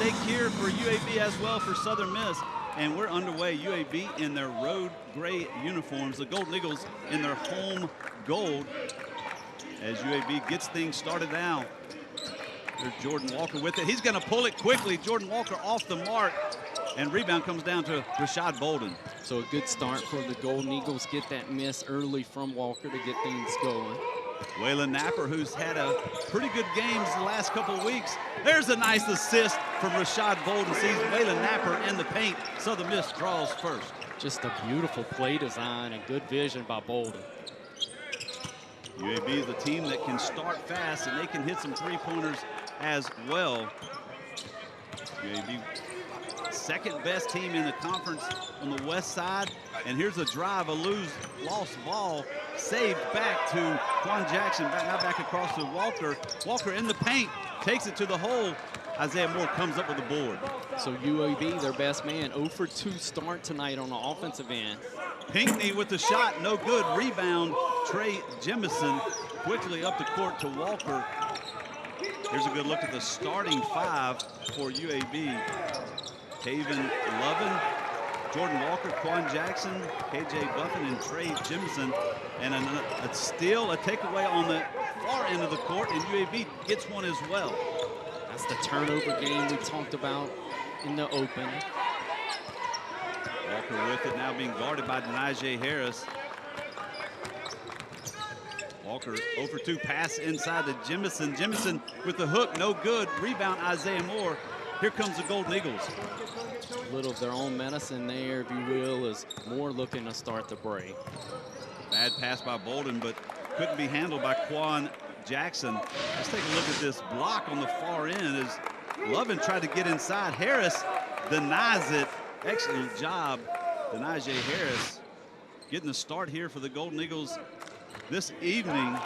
stake here for UAB as well for Southern Miss. And we're underway. UAB in their road gray uniforms. The Golden Eagles in their home gold as UAB gets things started now. There's Jordan Walker with it. He's going to pull it quickly. Jordan Walker off the mark. And rebound comes down to Rashad Bolden. So a good start for the Golden Eagles. Get that miss early from Walker to get things going. Waylon Napper, who's had a pretty good games the last couple of weeks. There's a nice assist from Rashad Bolden. Sees Waylon Napper in the paint. Southern Miss draws first. Just a beautiful play design and good vision by Bolden. UAB is a team that can start fast, and they can hit some three-pointers as well. UAB, second best team in the conference on the west side. And here's a drive, a lost ball, saved back to Quan Jackson, now back across to Walker. Walker in the paint, takes it to the hole. Isaiah Moore comes up with the board. So UAB, their best man, 0 for 2 start tonight on the offensive end. Pinckney with the shot, no good. Rebound, Trey Jemison quickly up the court to Walker. Here's a good look at the starting five for UAB. Taven Lovin, Jordan Walker, Quan Jackson, KJ Buffin, and Trey Jemison. And a steal, a takeaway on the far end of the court, and UAB gets one as well. That's the turnover game we talked about in the open. Walker with it, now being guarded by Najee Harris. Walker 0 for 2, pass inside to Jemison. Jemison with the hook, no good. Rebound, Isaiah Moore. Here comes the Golden Eagles. A little of their own medicine there, if you will, as Moore looking to start the break. Bad pass by Bolden, but couldn't be handled by Quan Jackson. Let's take a look at this block on the far end as Lovin tried to get inside. Harris denies it. Excellent job, Najee Harris, getting the start here for the Golden Eagles this evening.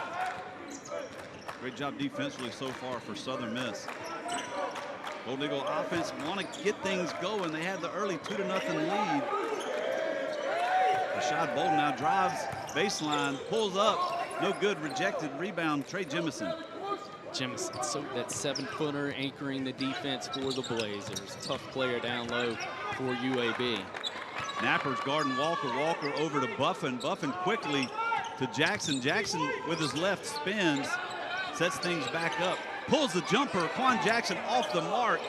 Great job defensively so far for Southern Miss. Golden Eagle offense want to get things going. They had the early 2-0 lead. Rashad Bolden now drives baseline, pulls up, no good, rejected. Rebound, Trey Jemison. Jemison, so that 7-footer anchoring the defense for the Blazers. Tough player down low for UAB. Napper's guarding Walker. Walker over to Buffin. Buffin quickly to Jackson. Jackson with his left spins, sets things back up, pulls the jumper. Quan Jackson off the mark.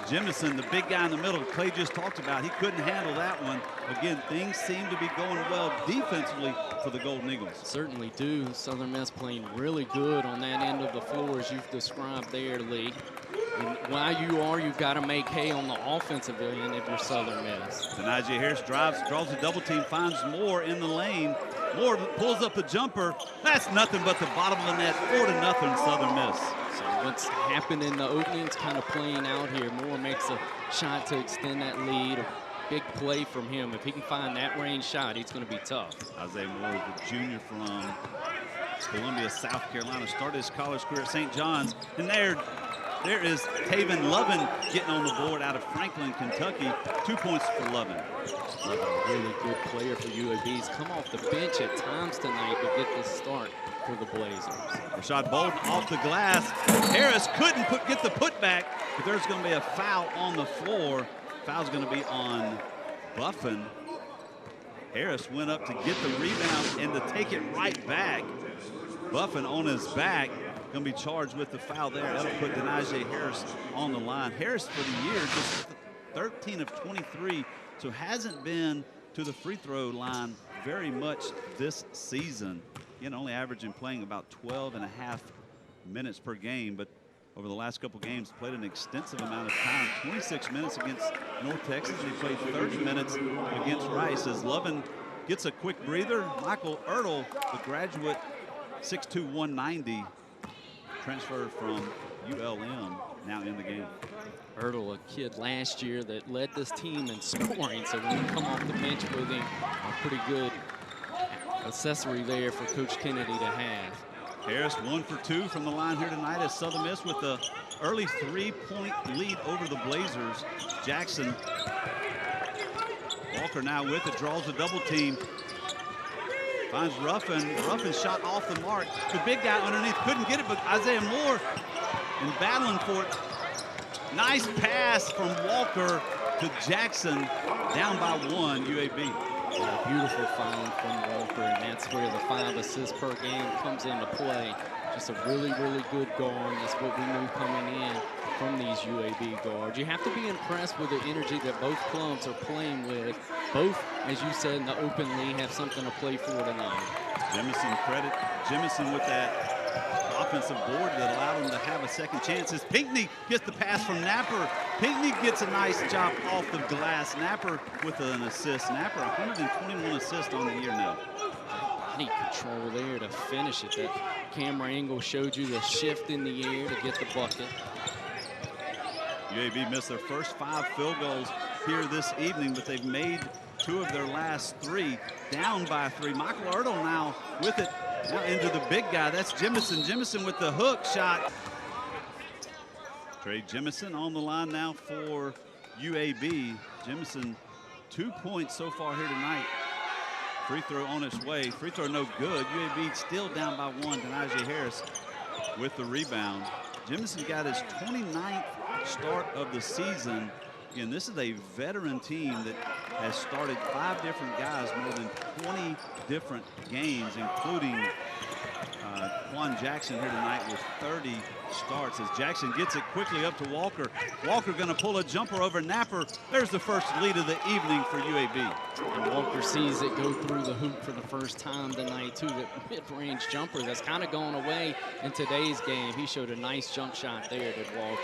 Jemison, the big guy in the middle, Clay just talked about, he couldn't handle that one. Again, things seem to be going well defensively for the Golden Eagles. Certainly do. Southern Miss playing really good on that end of the floor, as you've described there, Lee. And while you've got to make hay on the offensive end if you're Southern Miss. Najee Harris draws a double team, finds Moore in the lane. Moore pulls up the jumper. That's nothing but the bottom of the net. 4-0 Southern Miss. So what's happened in the opening is kind of playing out here. Moore makes a shot to extend that lead. A big play from him. If he can find that range shot, he's going to be tough. Isaiah Moore, the junior from Columbia, South Carolina, started his college career at St. John's. And there is Taven Lovin getting on the board out of Franklin, Kentucky. 2 points for Lovin. Lovin, a really good player for UAB. He's come off the bench at times tonight to get the start for the Blazers. Rashad Bolden off the glass. Harris couldn't get the putback, but there's going to be a foul on the floor. Foul's going to be on Buffin. Harris went up to get the rebound and to take it right back. Buffin on his back. Going to be charged with the foul there. That'll put Najee Harris on the line. Harris for the year just 13 of 23, so hasn't been to the free throw line very much this season. Again, only averaging playing about 12.5 minutes per game, but over the last couple games played an extensive amount of time. 26 minutes against North Texas. He played 30 minutes against Rice. As Lovin gets a quick breather, Michael Ertl, the graduate, 6'2", 190. Transfer from ULM, now in the game. Ertl, a kid last year that led this team in scoring, so when you come off the bench with him, a pretty good accessory there for Coach Kennedy to have. Harris 1 for 2 from the line here tonight as Southern Miss with the early 3-point lead over the Blazers. Jackson, Walker now with it, draws a double team. Finds Ruffin. Ruffin shot off the mark. The big guy underneath couldn't get it, but Isaiah Moore in battling for it. Nice pass from Walker to Jackson, down by 1, UAB. A beautiful find from Walker, and that's where the 5 assists per game comes into play. Just a really, really good guard. That's what we knew coming in from these UAB guards. You have to be impressed with the energy that both clubs are playing with. Both, as you said in the open league, have something to play for tonight. Jemison with that offensive board that allowed him to have a second chance. As Pinckney gets the pass from Napper. Pinckney gets a nice job off the glass. Napper with an assist. Napper 121 assists on the year now. Body control there to finish it. That camera angle showed you the shift in the air to get the bucket. UAB missed their first 5 field goals here this evening, but they've made 2 of their last 3, down by 3. Michael Ertl now with it, now into the big guy. That's Jemison. Jemison with the hook shot. Trey Jemison on the line now for UAB. Jemison 2 points so far here tonight. Free throw on its way. Free throw no good. UAB still down by 1. Denaje Harris with the rebound. Jemison got his 29th start of the season. Again, this is a veteran team that has started 5 different guys more than 20 different games, including Quan Jackson here tonight with 30 starts. As Jackson gets it quickly up to Walker. Walker going to pull a jumper over Napper. There's the first lead of the evening for UAB. And Walker sees it go through the hoop for the first time tonight, too. That mid-range jumper that's kind of gone away in today's game. He showed a nice jump shot there, did Walker.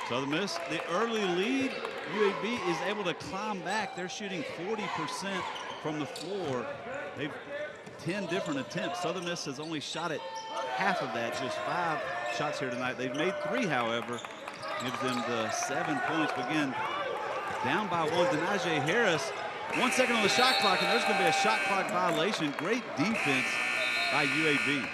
Southern Miss, the early lead, UAB is able to climb back. They're shooting 40% from the floor. They've 10 different attempts. Southern Miss has only shot at half of that, just 5 shots here tonight. They've made 3, however. Gives them the 7 points. But again, down by 1. Denaje Harris, 1 second on the shot clock, and there's going to be a shot clock violation. Great defense by UAB.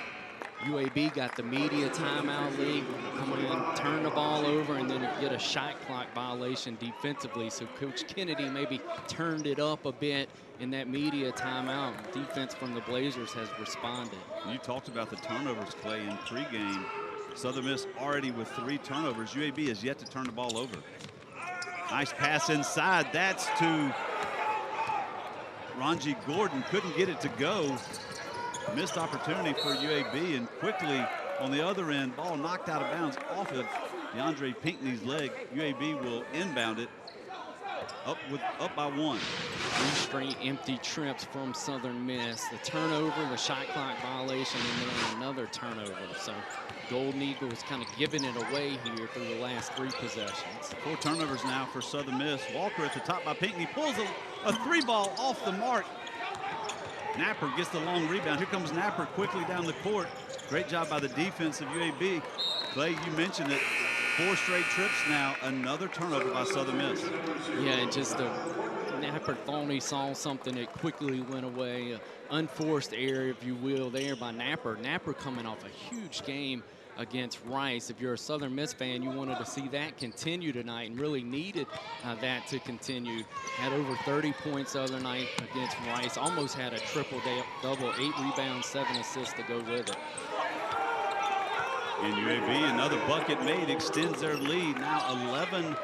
UAB got the media timeout league, come in, turn the ball over, and then get a shot clock violation defensively. So Coach Kennedy maybe turned it up a bit in that media timeout. Defense from the Blazers has responded. You talked about the turnovers, Clay, in pregame. Southern Miss already with 3 turnovers. UAB has yet to turn the ball over. Nice pass inside. That's to Ronji Gordon. Couldn't get it to go. Missed opportunity for UAB, and quickly on the other end, ball knocked out of bounds off of DeAndre Pinckney's leg. UAB will inbound it up by 1. 3 straight empty trips from Southern Miss. The turnover, the shot clock violation, and then another turnover. So Golden Eagles kind of giving it away here through the last 3 possessions. 4 turnovers now for Southern Miss. Walker at the top by Pinckney, pulls a 3 ball off the mark. Napper gets the long rebound. Here comes Napper quickly down the court. Great job by the defense of UAB. Clay, you mentioned it. 4 straight trips now. Another turnover by Southern Miss. Yeah, and just Napper thought he saw something that quickly went away. Unforced error, if you will, there by Napper. Napper coming off a huge game against Rice. If you're a Southern Miss fan, you wanted to see that continue tonight and really needed that to continue. Had over 30 points the other night against Rice. Almost had a triple-double, 8 rebounds, 7 assists to go with it. And UAB, another bucket made, extends their lead. Now 11-7.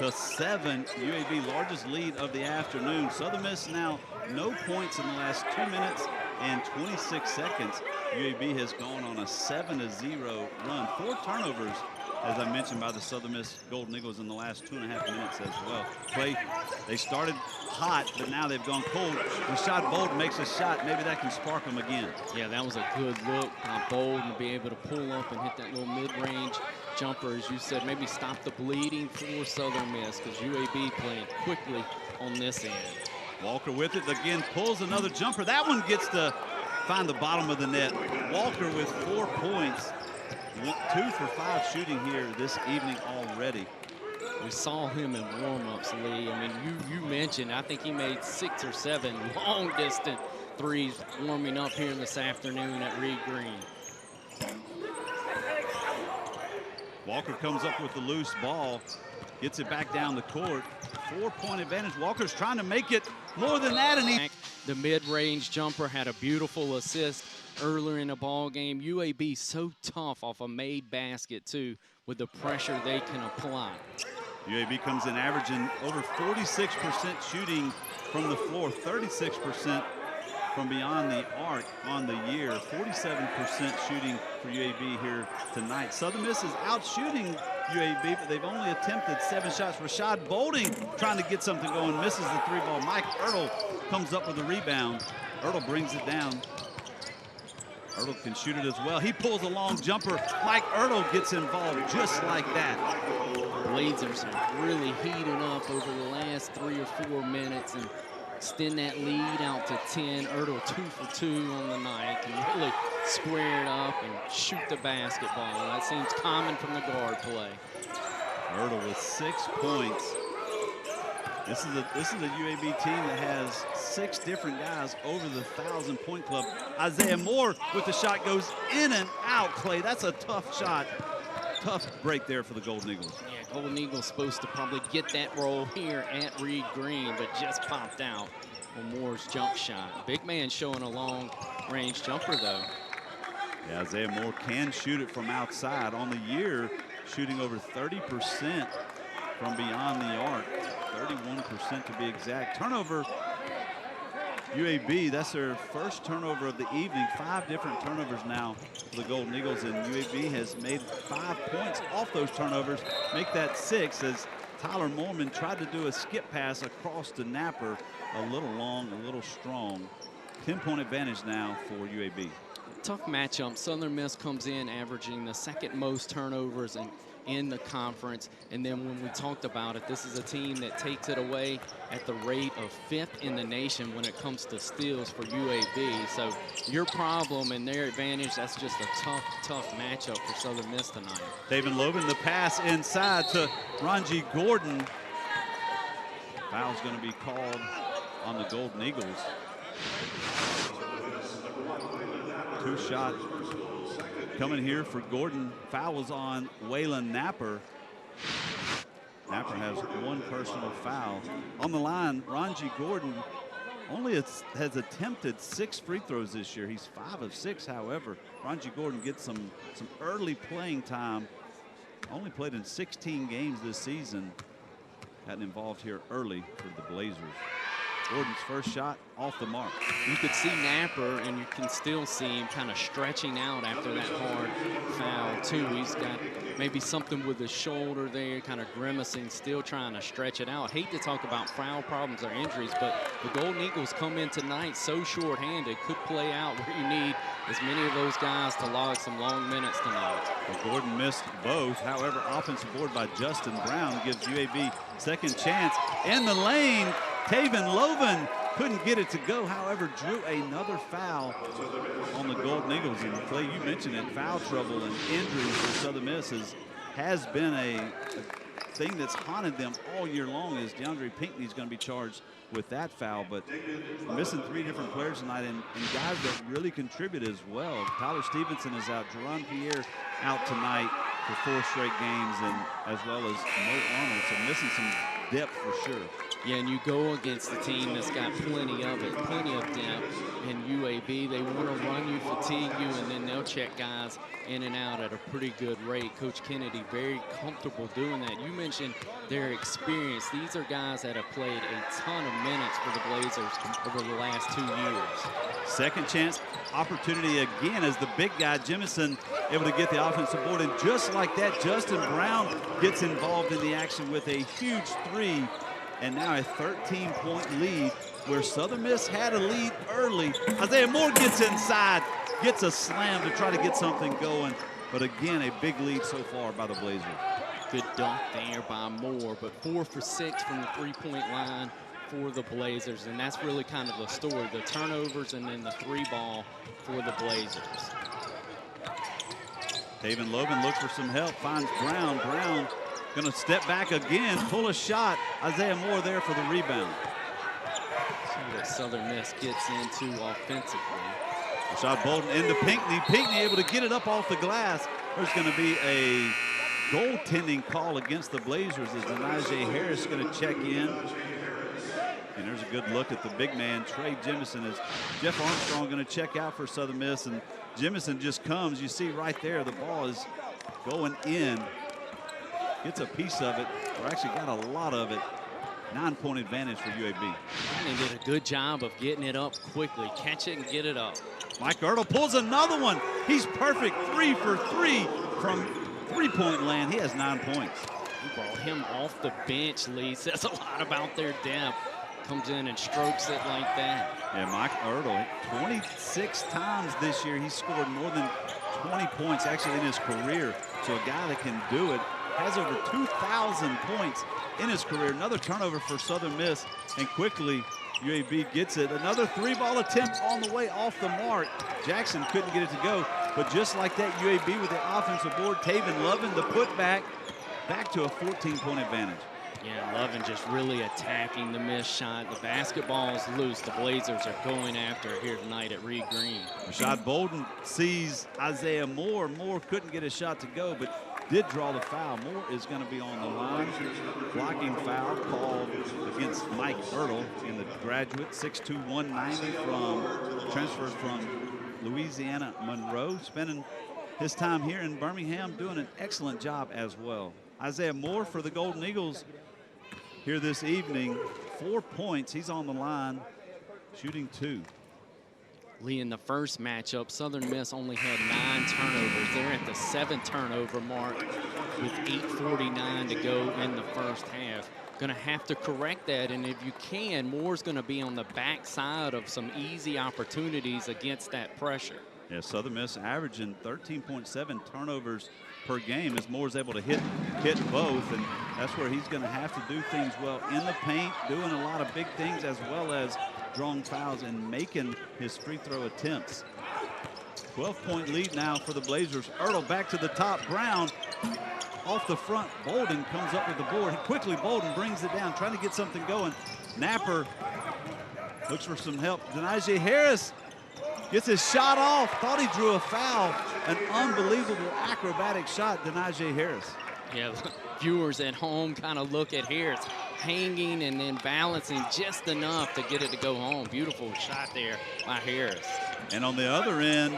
UAB, largest lead of the afternoon. Southern Miss now no points in the last 2 minutes and 26 seconds. UAB has gone on a 7-0 run. 4 turnovers, as I mentioned, by the Southern Miss Golden Eagles in the last 2.5 minutes as well. Clay, they started hot, but now they've gone cold. Rashad Bolden makes a shot. Maybe that can spark them again. Yeah, that was a good look by Bolden to be able to pull up and hit that little mid-range jumper, as you said, maybe stop the bleeding for Southern Miss, because UAB playing quickly on this end. Walker with it again, pulls another jumper. That one gets to find the bottom of the net. Walker with 4 points, 2 for 5 shooting here this evening already. We saw him in warm-ups, Lee. I mean, you mentioned, I think he made 6 or 7 long-distance threes warming up here this afternoon at Reed Green. Walker comes up with the loose ball, gets it back down the court. 4-point advantage. Walker's trying to make it more than that, and the mid-range jumper had a beautiful assist earlier in the ball game. UAB so tough off a made basket too, with the pressure they can apply. UAB comes in averaging over 46% shooting from the floor, 36% from beyond the arc on the year, 47% shooting for UAB here tonight. Southern Miss is out shooting UAB, but they've only attempted 7 shots. Rashad Bolding trying to get something going, misses the 3 ball. Mike Ertl comes up with a rebound. Ertl brings it down. Ertl can shoot it as well. He pulls a long jumper. Mike Ertl gets involved just like that. Blazers are really heating up over the last 3 or 4 minutes and extend that lead out to 10. Ertl 2 for 2 on the night. Can really square it up and shoot the basketball. That seems common from the guard play. Ertl with 6 points. This is a UAB team that has 6 different guys over the 1,000-point club. Isaiah Moore with the shot goes in and out, Clay. That's a tough shot. Tough break there for the Golden Eagles. Yeah, Golden Eagles supposed to probably get that roll here at Reed Green, but just popped out on Moore's jump shot. Big man showing a long-range jumper, though. Yeah, Isaiah Moore can shoot it from outside. On the year, shooting over 30% from beyond the arc. 31% to be exact. Turnover, UAB, that's their first turnover of the evening. 5 different turnovers now for the Golden Eagles, and UAB has made 5 points off those turnovers, make that 6 as Tyler Moorman tried to do a skip pass across to Napper. A little long, a little strong. 10-point advantage now for UAB. Tough matchup. Southern Miss comes in averaging the 2nd most turnovers in the conference. And then when we talked about it, this is a team that takes it away at the rate of 5th in the nation when it comes to steals for UAB. So your problem and their advantage, that's just a tough matchup for Southern Miss tonight. David Logan, the pass inside to Ranji Gordon. Foul's going to be called on the Golden Eagles. 2 shot coming here for Gordon. Foul was on Waylon Napper. Napper has 1 personal foul. On the line, Ranji Gordon only has attempted 6 free throws this year. He's 5 of 6, however. Ranji Gordon gets some early playing time. Only played in 16 games this season. Gotten involved here early for the Blazers. Gordon's first shot off the mark. You could see Napper, and you can still see him kind of stretching out after that hard foul, too. He's got maybe something with his shoulder there, kind of grimacing, still trying to stretch it out. Hate to talk about foul problems or injuries, but the Golden Eagles come in tonight so short-handed, could play out where you need as many of those guys to log some long minutes tonight. Well, Gordon missed both. However, offensive board by Justin Brown gives UAB second chance. In the lane, Taven Loven couldn't get it to go, however, drew another foul on the Golden Eagles. And Clay, you mentioned it, foul trouble and injuries for Southern Miss has been a thing that's haunted them all year long, as DeAndre Pinckney's going to be charged with that foul. But missing 3 different players tonight and guys that really contribute as well. Tyler Stevenson is out, Jerron Pierre out tonight for 4 straight games, and as well as Mo Arnold, so missing some depth for sure. Yeah, and you go against the team that's got plenty of it, plenty of depth in UAB. They want to run you, fatigue you, and then they'll check guys in and out at a pretty good rate. Coach Kennedy very comfortable doing that. You mentioned their experience. These are guys that have played a ton of minutes for the Blazers over the last 2 years. Second chance opportunity again as the big guy, Jemison, able to get the offensive board. And just like that, Justin Brown gets involved in the action with a huge 3. And now a 13-point lead where Southern Miss had a lead early. Isaiah Moore gets inside, gets a slam to try to get something going. But again, a big lead so far by the Blazers. Good dunk there by Moore, but 4 for 6 from the 3-point line for the Blazers. And that's really kind of the story, the turnovers and then the 3-ball for the Blazers. Taven Logan looks for some help, finds Brown. Brown going to step back again, pull a shot. Isaiah Moore there for the rebound. See what Southern Miss gets into offensively. Rashad Bolden into Pinckney. Pinckney able to get it up off the glass. There's going to be a goaltending call against the Blazers as Denaje Harris going to check in. And there's a good look at the big man, Trey Jemison, as Jeff Armstrong going to check out for Southern Miss. And Jemison just comes. You see right there, the ball is going in. gets a piece of it, or actually got a lot of it. 9-point advantage for UAB. They did a good job of getting it up quickly. Catch it and get it up. Mike Ertl pulls another one. He's perfect, 3 for 3 from three-point land. He has 9 points. He brought him off the bench, Lee. Says a lot about their depth. Comes in and strokes it like that. Yeah, Mike Ertl, 26 times this year he's scored more than 20 points actually in his career. So a guy that can do it, has over 2,000 points in his career. Another turnover for Southern Miss, and quickly UAB gets it. Another 3-ball attempt on the way off the mark. Jackson couldn't get it to go, but just like that, UAB with the offensive board. Taven Lovin, the putback, back to a 14-point advantage. Yeah, Lovin just really attacking the missed shot. The basketball's loose. The Blazers are going after it here tonight at Reed Green. Rashad Bolden sees Isaiah Moore. Moore couldn't get a shot to go, but did draw the foul. Moore is going to be on the line. Blocking foul called against Mike Ertl in the graduate, 6'2", 190 from transferred from Louisiana Monroe, spending his time here in Birmingham, doing an excellent job as well. Isaiah Moore for the Golden Eagles here this evening, 4 points. He's on the line, shooting 2. Lee, in the first matchup, Southern Miss only had 9 turnovers. They're at the 7 turnover mark with 8:49 to go in the first half. Going to have to correct that, and if you can, Moore's going to be on the backside of some easy opportunities against that pressure. Yeah, Southern Miss averaging 13.7 turnovers per game as Moore's able to hit both, and that's where he's going to have to do things well in the paint, doing a lot of big things as well as drawing fouls and making his free throw attempts. 12-point lead now for the Blazers. Ertl back to the top. Brown off the front. Bolden comes up with the board. Quickly, Bolden brings it down, trying to get something going. Napper looks for some help. Denaje Harris gets his shot off. Thought he drew a foul. An unbelievable acrobatic shot, Denaje Harris. Yeah, viewers at home kind of look at Harris hanging and then balancing just enough to get it to go home. Beautiful shot there by Harris. And on the other end,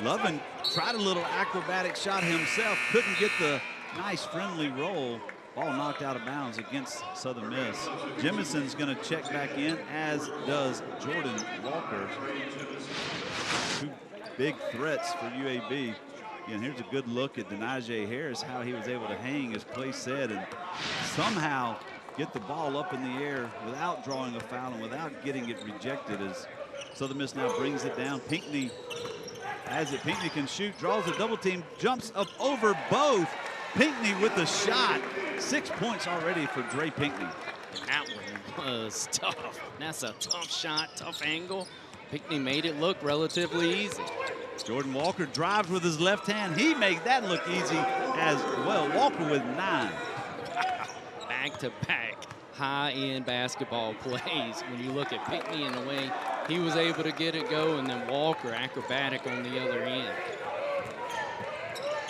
Lovin tried a little acrobatic shot himself. Couldn't get the nice friendly roll. Ball knocked out of bounds against Southern Miss. Jimison's going to check back in, as does Jordan Walker. 2 big threats for UAB. And here's a good look at Denaje Harris, how he was able to hang, as Clay said, and somehow get the ball up in the air without drawing a foul and without getting it rejected, as Southern Miss now brings it down. Pinckney has it. Pinckney can shoot, draws a double team, jumps up over both. Pinckney with the shot. 6 points already for Dre Pinckney. That one was tough. That's a tough shot, tough angle. Pinckney made it look relatively easy. Jordan Walker drives with his left hand. He made that look easy as well. Walker with 9. Back-to-back high-end basketball plays. When you look at Pinckney in the way he was able to get it go, and then Walker acrobatic on the other end.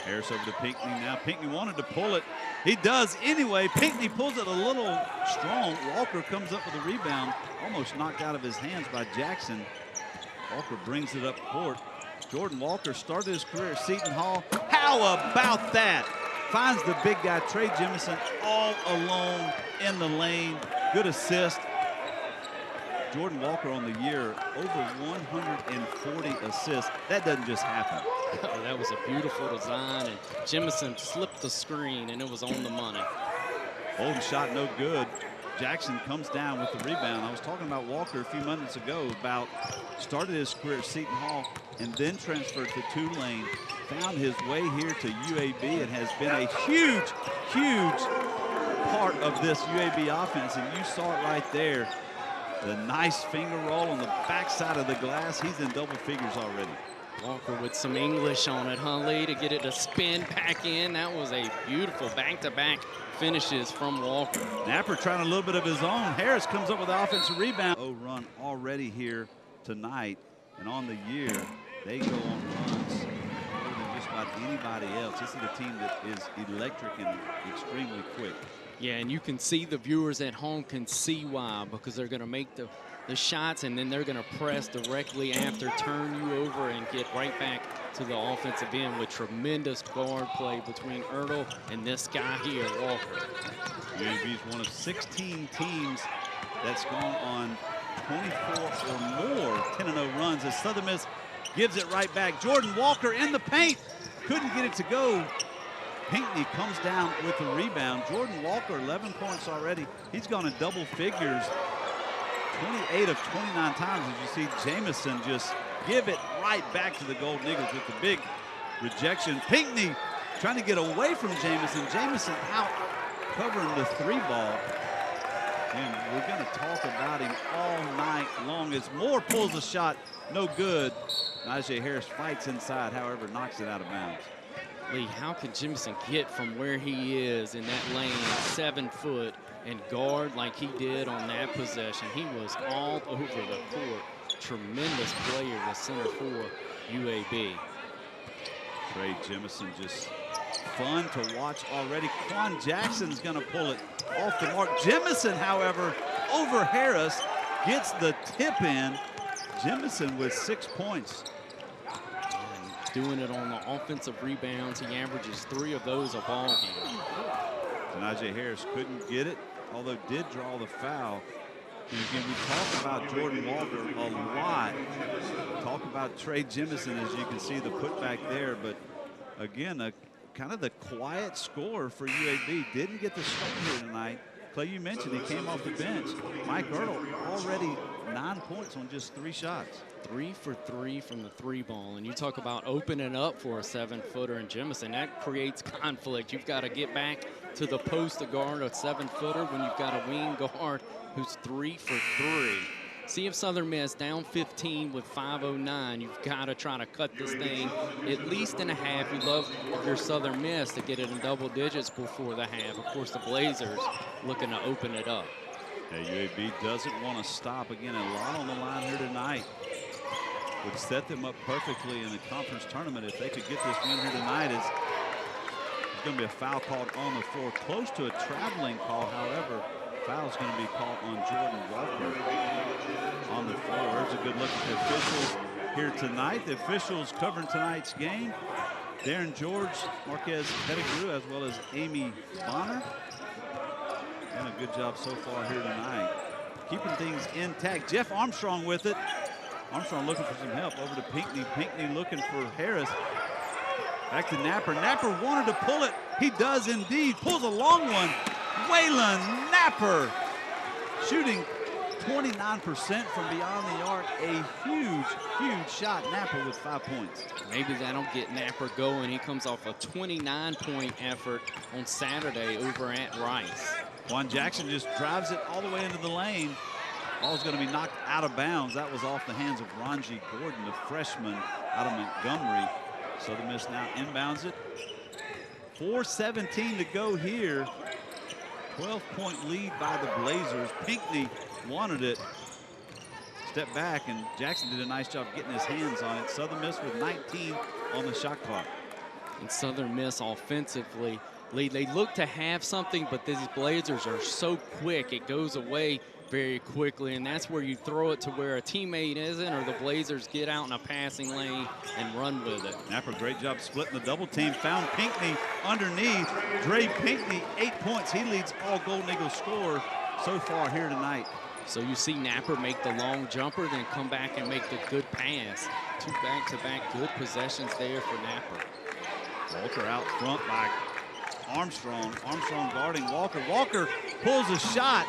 Harris over to Pinckney now. Pinckney wanted to pull it. He does anyway. Pinckney pulls it a little strong. Walker comes up with a rebound, almost knocked out of his hands by Jackson. Walker brings it up court. Jordan Walker started his career at Seton Hall. How about that? Finds the big guy, Trey Jemison, all alone in the lane. Good assist. Jordan Walker on the year, over 140 assists. That doesn't just happen. Oh, that was a beautiful design, and Jemison slipped the screen, and it was on the money. Bolden shot no good. Jackson comes down with the rebound. I was talking about Walker a few minutes ago, about started his career at Seton Hall and then transferred to Tulane, found his way here to UAB, and has been a huge, huge part of this UAB offense. And you saw it right there. The nice finger roll on the backside of the glass. He's in double figures already. Walker with some English on it, huh, Lee, to get it to spin back in. That was a beautiful back-to-back finishes from Walker. Napper trying a little bit of his own. Harris comes up with the offensive rebound. Run already here tonight, and on the year, they go on runs more than just about anybody else. This is a team that is electric and extremely quick. Yeah, and you can see the viewers at home can see why, because they're going to make the shots, and then they're going to press directly after, turn you over, and get right back to the offensive end with tremendous guard play between Ertl and this guy here, Walker. UAB is one of 16 teams that's gone on 24 or more 10-0 runs as Southern Miss gives it right back. Jordan Walker in the paint, couldn't get it to go. Pinckney comes down with the rebound. Jordan Walker, 11 points already. He's gone in double figures 28 of 29 times, as you see Jamison just give it right back to the Golden Eagles with the big rejection. Pinckney trying to get away from Jamison. Jamison out covering the 3-ball. And we're going to talk about him all night long as Moore pulls a shot, no good. Najee Harris fights inside, however, knocks it out of bounds. Lee, how can Jamison get from where he is in that lane, 7 foot, and guard like he did on that possession? He was all over the court. Tremendous player, the center for UAB. Trey Jamison just fun to watch already. Quan Jackson's going to pull it off the mark. Jamison, however, over Harris, gets the tip in. Jamison with 6 points. Doing it on the offensive rebounds. He averages 3 of those a ball game. Najee Harris couldn't get it, although did draw the foul. And again, we talk about Jordan Walker a lot. Talk about Trey Jamison, as you can see the putback there. But again, kind of the quiet scorer for UAB. Didn't get the start here tonight. Clay, you mentioned he came off the bench. Mike Ertl already 9 points on just 3 shots. 3 for 3 from the 3-ball. And you talk about opening up for a 7-footer in Jamison. That creates conflict. You've got to get back to the post to guard a 7-footer when you've got a wing guard who's 3 for 3. See if Southern Miss down 15 with 5:09. You've got to try to cut this thing at least in a half. You'd love your Southern Miss to get it in double digits before the half. Of course, the Blazers looking to open it up. Yeah, UAB doesn't want to stop. Again, a lot on the line here tonight. Would set them up perfectly in the conference tournament if they could get this win here tonight. There's going to be a foul called on the floor, close to a traveling call. However, foul's going to be called on Jordan Walker on the floor. There's a good look at the officials here tonight. The officials covering tonight's game: Darren George, Marquez Pettigrew, as well as Amy Bonner. Done a good job so far here tonight, keeping things intact. Jeff Armstrong with it. Armstrong looking for some help over to Pinckney. Pinckney looking for Harris. Back to Napper. Napper wanted to pull it. He does indeed. Pulls a long one. Waylon Napper shooting 29% from beyond the arc. A huge, huge shot. Napper with 5 points. Maybe that'll get Napper going. He comes off a 29-point effort on Saturday over at Rice. Quan Jackson just drives it all the way into the lane. Ball's going to be knocked out of bounds. That was off the hands of Ronji Gordon, the freshman out of Montgomery. Southern Miss now inbounds it. 4:17 to go here. 12-point lead by the Blazers. Pinckney wanted it. Step back, and Jackson did a nice job getting his hands on it. Southern Miss with 19 on the shot clock. And Southern Miss offensively, they look to have something, but these Blazers are so quick, it goes away very quickly, and that's where you throw it to where a teammate isn't, or the Blazers get out in a passing lane and run with it. Napper, great job splitting the double team. Found Pinckney underneath. Dre Pinckney, 8 points. He leads all Golden Eagles scorers so far here tonight. So you see Napper make the long jumper, then come back and make the good pass. 2 back-to-back good possessions there for Napper. Walker out front by Armstrong. Armstrong guarding Walker. Walker pulls a shot.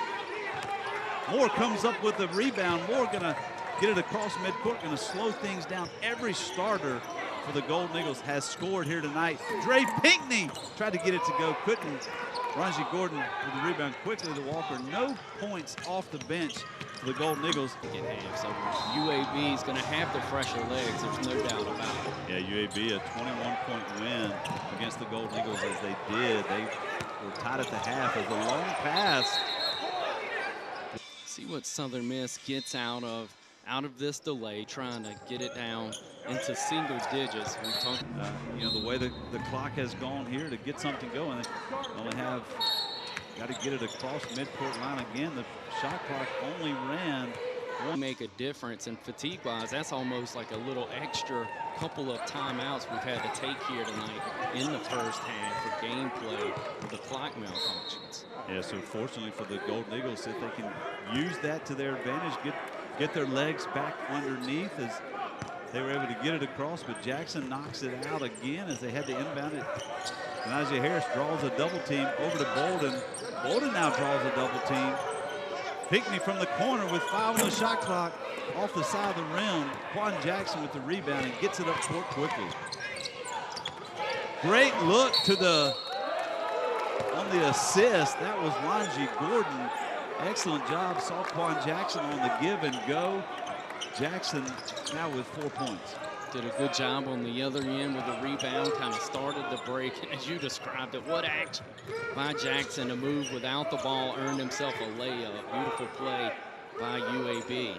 Moore comes up with the rebound. Moore gonna get it across midcourt, gonna slow things down. Every starter for the Golden Eagles has scored here tonight. Dre Pinckney tried to get it to go, couldn't. Ronji Gordon with the rebound quickly to Walker. No points off the bench for the Golden Eagles. So UAB is gonna have the fresher legs, there's no doubt about it. Yeah, UAB a 21-point win against the Golden Eagles as they did. They were tied at the half as a long pass. See what Southern Miss gets out of this delay, trying to get it down into single digits. We talked, you know, the way the clock has gone here to get something going. They only got to get it across midcourt line again. The shot clock only ran won't make a difference. And fatigue-wise, that's almost like a little extra couple of timeouts we've had to take here tonight in the first half for gameplay with the clock malfunctions. Yeah, so fortunately for the Golden Eagles, if they can use that to their advantage, get their legs back underneath as they were able to get it across, but Jackson knocks it out again as they had to inbound it. And Najee Harris draws a double team over to Bolden. Bolden now draws a double team. Pinckney from the corner with 5 on the shot clock off the side of the rim. Quan Jackson with the rebound and gets it up court quickly. Great look to on the assist. That was Wanji Gordon. Excellent job. Saw Quan Jackson on the give and go. Jackson now with 4 points. Did a good job on the other end with the rebound, kind of started the break as you described it. What action by Jackson to move without the ball, earned himself a layup. Beautiful play by UAB.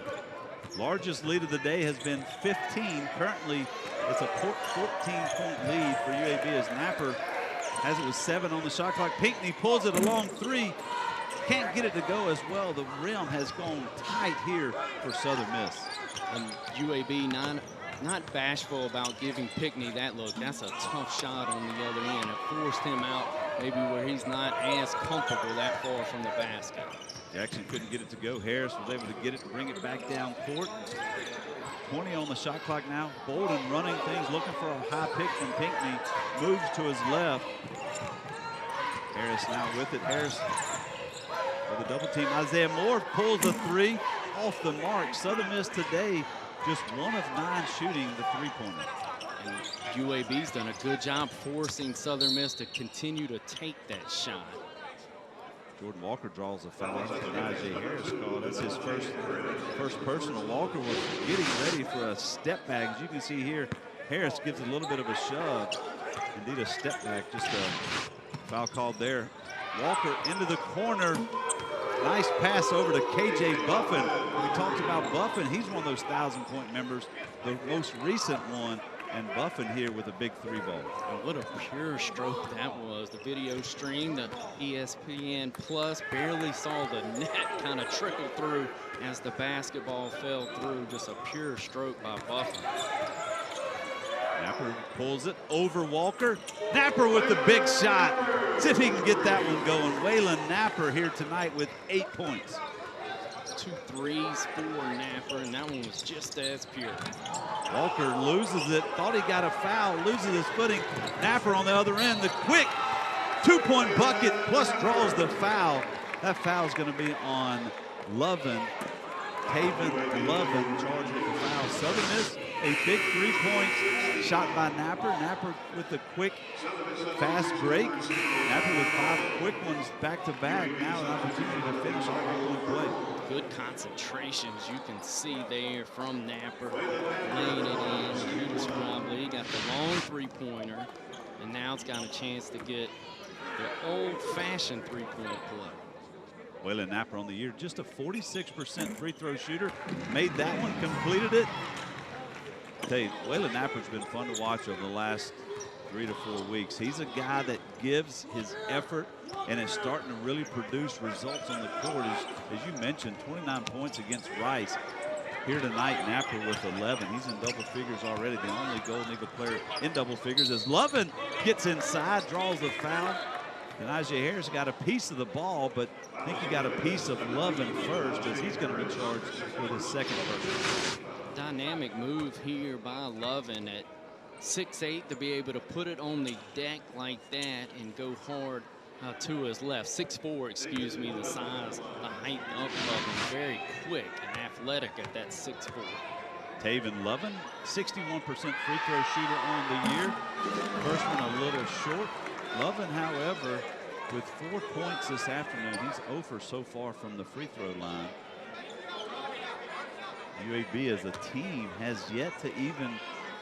Largest lead of the day has been 15. Currently, it's a 14-point lead for UAB as Napper has it with 7 on the shot clock. Pinckney pulls it a long 3. Can't get it to go as well. The rim has gone tight here for Southern Miss. And UAB not bashful about giving Pinckney that look. That's a tough shot on the other end. It forced him out maybe where he's not as comfortable that far from the basket. Jackson couldn't get it to go. Harris was able to get it and bring it back down court. 20 on the shot clock now. Bolden running things, looking for a high pick from Pinckney. Moves to his left. Harris now with it. Harris with a double team. Isaiah Moore pulls a 3 off the mark. Southern Miss today just 1 of 9 shooting the 3-pointer. And UAB's done a good job forcing Southern Miss to continue to take that shot. Jordan Walker draws a foul after Najee Harris call. That's his first personal. Walker was getting ready for a step back. As you can see here, Harris gives a little bit of a shove. Indeed, a step back, just a foul called there. Walker into the corner. Nice pass over to KJ Buffin. We talked about Buffin. He's one of those 1,000-point members, the most recent one. And Buffin here with a big 3 ball. And what a pure stroke that was. The video stream, the ESPN Plus barely saw the net kind of trickle through as the basketball fell through. Just a pure stroke by Buffin. Napper pulls it over Walker. Napper with the big shot. See if he can get that one going. Waylon Napper here tonight with 8 points. 2 threes for Napper, and that one was just as pure. Walker loses it. Thought he got a foul. Loses his footing. Napper on the other end. The quick 2-point bucket plus draws the foul. That foul is going to be on Lovin. Taven Lovin charged with the foul. Southern Miss, a big 3-point shot by Napper. Napper with the quick, fast break. Napper with 5 quick ones back-to-back. Now an opportunity to finish on one play. Good concentrations you can see there from Napper, laying it in. You described it. He got the long 3-pointer, and now it's got a chance to get the old-fashioned 3-point play. Waylon Napper on the year, just a 46% free throw shooter. Made that one, completed it. I tell you, Waylon Napper's been fun to watch over the last 3 to 4 weeks. He's a guy that gives his effort and is starting to really produce results on the court. As you mentioned, 29 points against Rice. Here tonight, Napper with 11. He's in double figures already, the only Golden Eagle player in double figures. As Lovin gets inside, draws the foul. And Najee Harris got a piece of the ball, but I think he got a piece of Lovin first, as he's going to be charged with his second person. Dynamic move here by Lovin at 6'8" to be able to put it on the deck like that and go hard to his left. 6'4", excuse me, the size, the height of Lovin. Very quick and athletic at that 6'4". Taven Lovin, 61% free throw shooter on the year. Freshman a little short. Lovin, however, with 4 points this afternoon. He's 0 for so far from the free throw line. UAB as a team has yet to even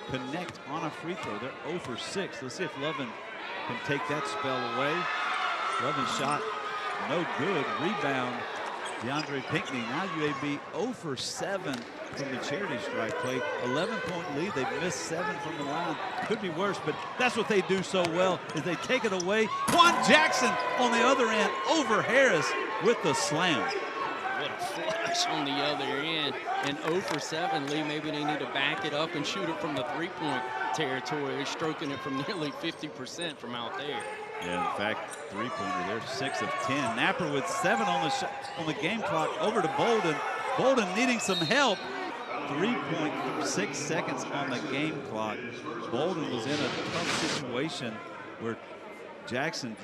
connect on a free throw. They're 0 for 6. Let's see if Lovin can take that spell away. Lovin shot, no good. Rebound, DeAndre Pinckney. Now UAB 0 for 7 from the charity stripe play. 11-point lead. They've missed 7 from the line. Could be worse, but that's what they do so well, is they take it away. Quan Jackson on the other end over Harris with the slam. what a flush on the other end. And 0 for 7, Lee, maybe they need to back it up and shoot it from the three-point territory. They're stroking it from nearly 50% from out there. Yeah, in fact, three-pointer, they're 6 of 10. Napper with 7 on the game clock, over to Bolden. Bolden needing some help. 3.6 seconds on the game clock. Bolden was in a tough situation where Jackson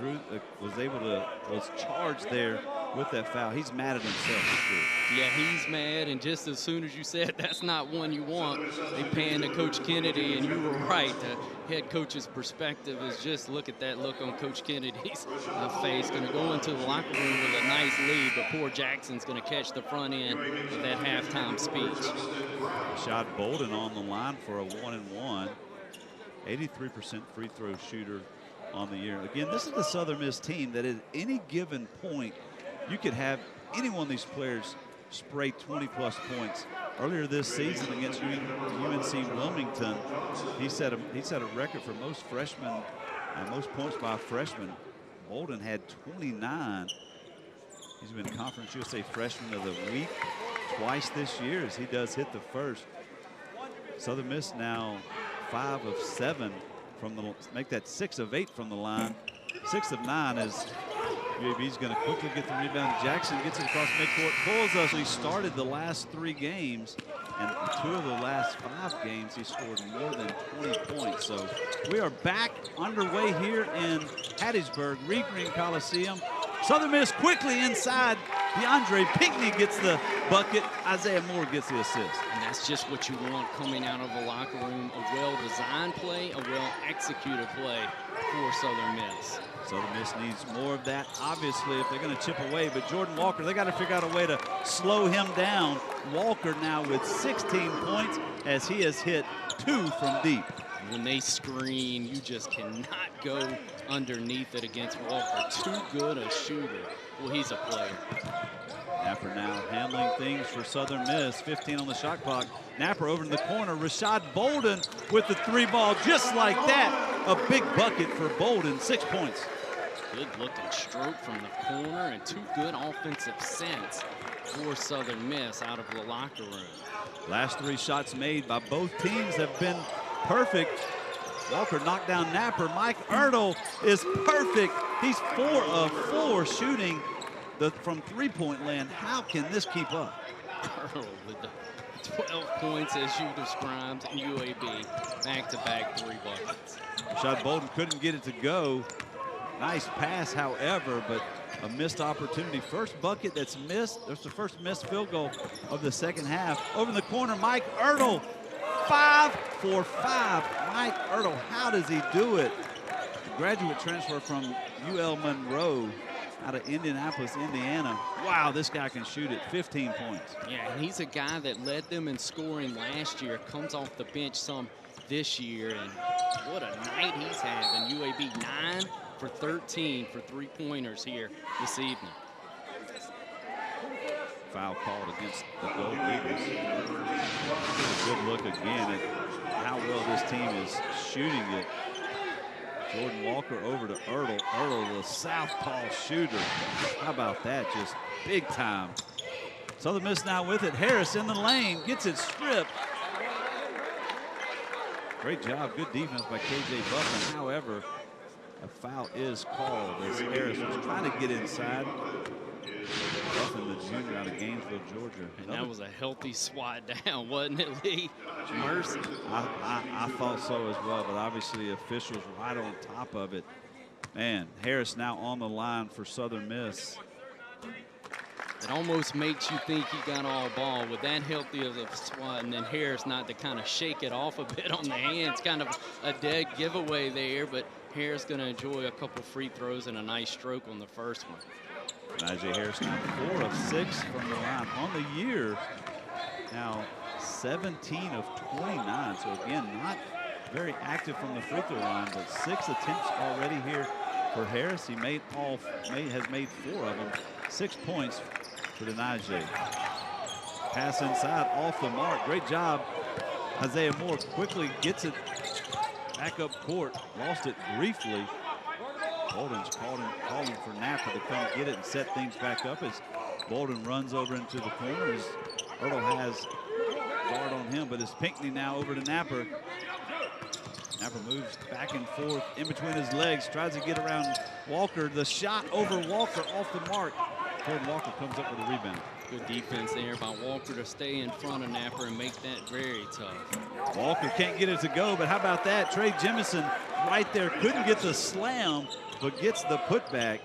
was charged there with that foul. He's mad at himself, for sure. Yeah, he's mad, and just as soon as you said that's not one you want, they pan to Coach Kennedy, and you were right. The head coach's perspective is just look at that look on Coach Kennedy's face. Going to go into the locker room with a nice lead, but poor Jackson's going to catch the front end of that halftime speech. Shot Bolden on the line for a 1-and-1. 83% free throw shooter on the year. Again, this is the Southern Miss team that at any given point, you could have any one of these players spray 20-plus points. Earlier this season against UNC Wilmington, he set a record for most freshmen, most points by a freshman. Bolden had 29. He's been Conference USA Freshman of the Week twice this year as he does hit the first. Southern Miss now 5 of 7 from the, make that 6 of 8 from the line. 6 of 9 as UAB's going to quickly get the rebound. Jackson gets it across midcourt, pulls us. He started the last 3 games, and 2 of the last 5 games he scored more than 20 points. So we are back underway here in Hattiesburg, Reed Green Coliseum. Southern Miss quickly inside. DeAndre Pinckney gets the bucket. Isaiah Moore gets the assist. And that's just what you want coming out of the locker room. A well-designed play, a well-executed play for Southern Miss. Southern Miss needs more of that, obviously, if they're going to chip away. But Jordan Walker, they got to figure out a way to slow him down. Walker now with 16 points as he has hit 2 from deep. When they screen, you just cannot go underneath it against Walker. Too good a shooter. Well, he's a player. Napper now handling things for Southern Miss. 15 on the shot clock. Napper over in the corner. Rashad Bolden with the 3-ball just like that. A big bucket for Bolden, 6 points. Good looking stroke from the corner and 2 good offensive sets for Southern Miss out of the locker room. Last 3 shots made by both teams have been perfect. Walker knocked down Napper. Mike Ertl is perfect. He's 4 of 4 shooting from 3-point land. How can this keep up? Ertl with the 12 points as you described in UAB. Back-to-back 3 buckets. Rashad Bolden couldn't get it to go. Nice pass, however, but a missed opportunity. First bucket that's missed. That's the first missed field goal of the second half. Over in the corner, Mike Ertl. 5 for 5. Mike Ertl, how does he do it? Graduate transfer from UL Monroe out of Indianapolis, Indiana. Wow, this guy can shoot it. 15 points. Yeah, and he's a guy that led them in scoring last year. Comes off the bench some this year, and what a night he's having. UAB 9 for 13 for 3-pointers here this evening. Foul called against the Gold Eagles. A good look again at how well this team is shooting it. Jordan Walker over to Ertl. Ertl, the southpaw shooter. How about that? Just big time. Southern Miss now with it. Harris in the lane, gets it stripped. Great job, good defense by KJ Buffin. However, a foul is called as Harris was trying to get inside. Buffin, the junior out of Gainesville, Georgia. And that was a healthy swat down, wasn't it, Lee? Mercy. I thought so as well, but obviously officials right on top of it. Man, Harris now on the line for Southern Miss. It almost makes you think he got all ball with that healthy of a swat, and then Harris not to kind of shake it off a bit on the hands. Kind of a dead giveaway there, but Harris going to enjoy a couple free throws and a nice stroke on the first one. Najee Harris now 4 of 6 from the line on the year. Now 17 of 29. So again, not very active from the free throw line, but 6 attempts already here for Harris. He has made 4 of them. 6 points for the Najee. Pass inside off the mark. Great job. Isaiah Moore quickly gets it back up court. Lost it briefly. Bolden's calling for Napper to come get it and set things back up as Bolden runs over into the corner as Ertl has guard on him, but it's Pinckney now over to Napper. Napper moves back and forth in between his legs, tries to get around Walker. The shot over Walker off the mark. Jordan Walker comes up with a rebound. Good defense there by Walker to stay in front of Napper and make that very tough. Walker can't get it to go, but how about that? Trey Jemison right there, couldn't get the slam, but gets the putback.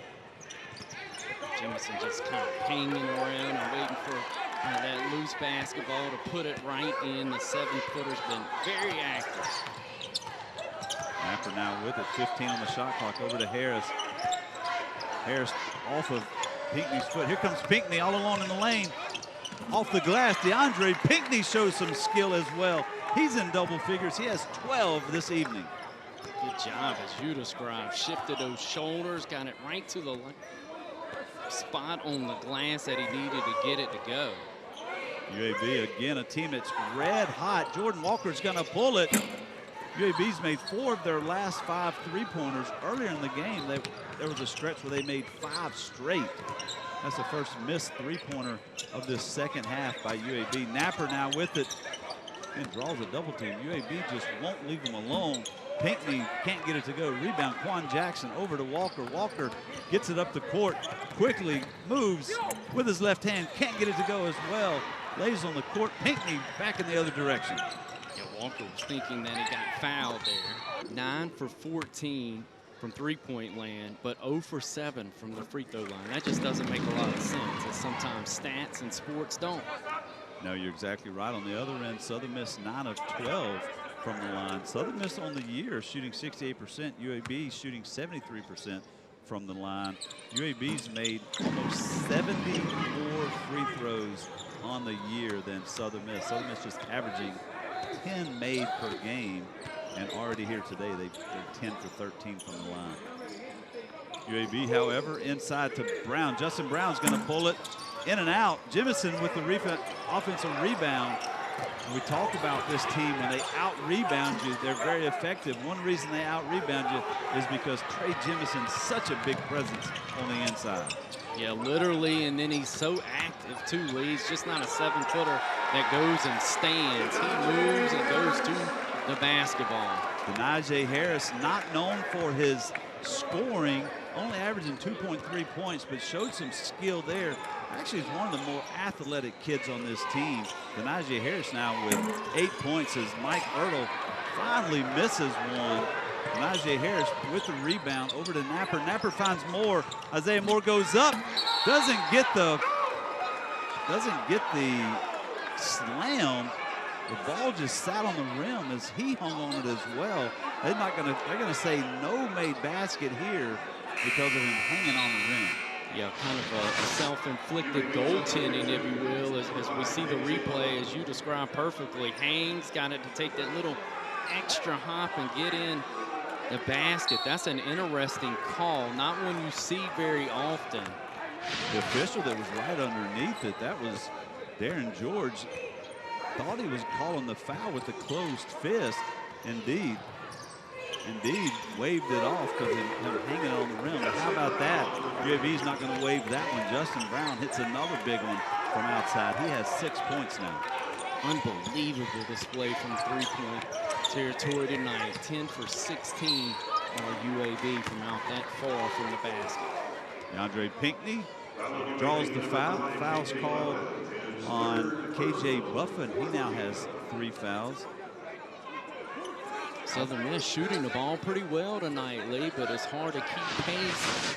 Jemison just kind of hanging around and waiting for that loose basketball to put it right in. The 7-footer's been very active. Napper now with it, 15 on the shot clock, over to Harris. Harris off of Pinckney's foot. Here comes Pinckney all alone in the lane. Off the glass, DeAndre Pinckney shows some skill as well. He's in double figures. He has 12 this evening. Good job, as you described. Shifted those shoulders, got it right to the spot on the glass that he needed to get it to go. UAB, again, a team that's red hot. Jordan Walker's gonna pull it. UAB's made 4 of their last 5 3-pointers. Earlier in the game, there was a stretch where they made 5 straight. That's the first missed 3-pointer of this second half by UAB. Napper now with it and draws a double team. UAB just won't leave him alone. Pinckney can't get it to go. Rebound, Quan Jackson over to Walker. Walker gets it up the court, quickly moves with his left hand, can't get it to go as well. Lays on the court, Pinckney back in the other direction. Yeah, Walker was thinking that he got fouled there. 9 for 14 from three-point land, but 0 for 7 from the free throw line. That just doesn't make a lot of sense, as sometimes stats and sports don't. No, you're exactly right. On the other end, Southern Miss 9 of 12 from the line. Southern Miss on the year shooting 68%. UAB shooting 73% from the line. UAB's made almost 70 more free throws on the year than Southern Miss. Southern Miss just averaging 10 made per game, and already here today they're 10 for 13 from the line. UAB, however, inside to Brown. Justin Brown's going to pull it in and out. Jemison with the offensive rebound. We talk about this team, when they out-rebound you, they're very effective. One reason they out-rebound you is because Trey Jemison's such a big presence on the inside. Yeah, literally, and then he's so active too, Lee. He's just not a 7-footer that goes and stands. He moves and goes to the basketball. Denaje Harris, not known for his scoring, only averaging 2.3 points, but showed some skill there. Actually, he's one of the more athletic kids on this team. Denaje Harris now with 8 points as Mike Ertl finally misses one. Denaje Harris with the rebound over to Napper. Napper finds Moore. Isaiah Moore goes up, doesn't get the slam. The ball just sat on the rim as he hung on it as well. They're gonna say no made basket here because of him hanging on the rim. Yeah, kind of a self-inflicted goaltending, if you will, as we see the replay, as you described perfectly. Haynes got it to take that little extra hop and get in the basket. That's an interesting call, not one you see very often. The official that was right underneath it, that was Darren George. Thought he was calling the foul with the closed fist. Indeed, waved it off because of him hanging on the rim. But how about that? UAB's not going to wave that one. Justin Brown hits another big one from outside. He has 6 points now. Unbelievable display from three-point territory tonight. 10 for 16 on UAB from out that far from the basket. DeAndre Pinckney draws the foul. Foul's called on KJ Buffin. He now has 3 fouls. Southern Miss shooting the ball pretty well tonight, Lee, but it's hard to keep pace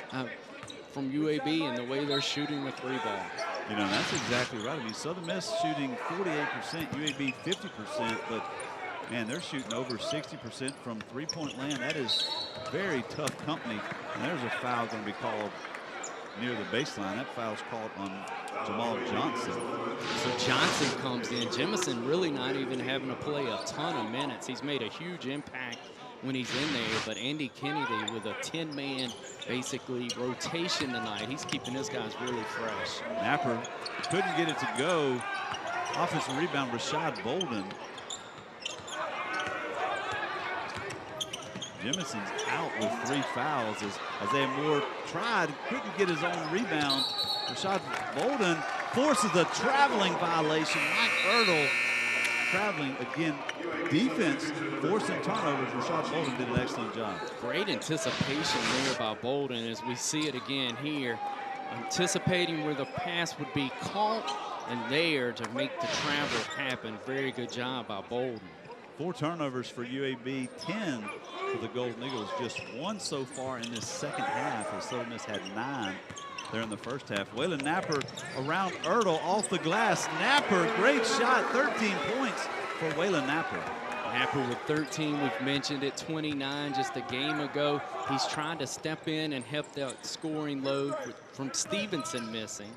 from UAB and the way they're shooting the 3-ball. You know, that's exactly right. I mean, Southern Miss shooting 48%, UAB 50%, but man, they're shooting over 60% from three-point land. That is very tough company. And there's a foul going to be called near the baseline. That foul's called on Jamal Johnson. So Johnson comes in. Jemison really not even having to play a ton of minutes. He's made a huge impact when he's in there, but Andy Kennedy with a 10-man basically rotation tonight. He's keeping his guys really fresh. Napper couldn't get it to go. Offensive rebound, Rashad Bolden. Jemison's out with 3 fouls as Isaiah Moore tried, couldn't get his own rebound. Rashad Bolden forces a traveling violation. Mike Ertl traveling again. Defense forcing turnovers. Rashad Bolden did an excellent job. Great anticipation there by Bolden as we see it again here. Anticipating where the pass would be caught and there to make the travel happen. Very good job by Bolden. 4 turnovers for UAB, 10 for the Golden Eagles. Just 1 so far in this second half, as Southern Miss had 9 there in the first half. Waylon Napper around Ertl off the glass. Napper, great shot, 13 points for Waylon Napper. Napper with 13, we've mentioned it, 29 just a game ago. He's trying to step in and help that scoring load from Stevenson missing.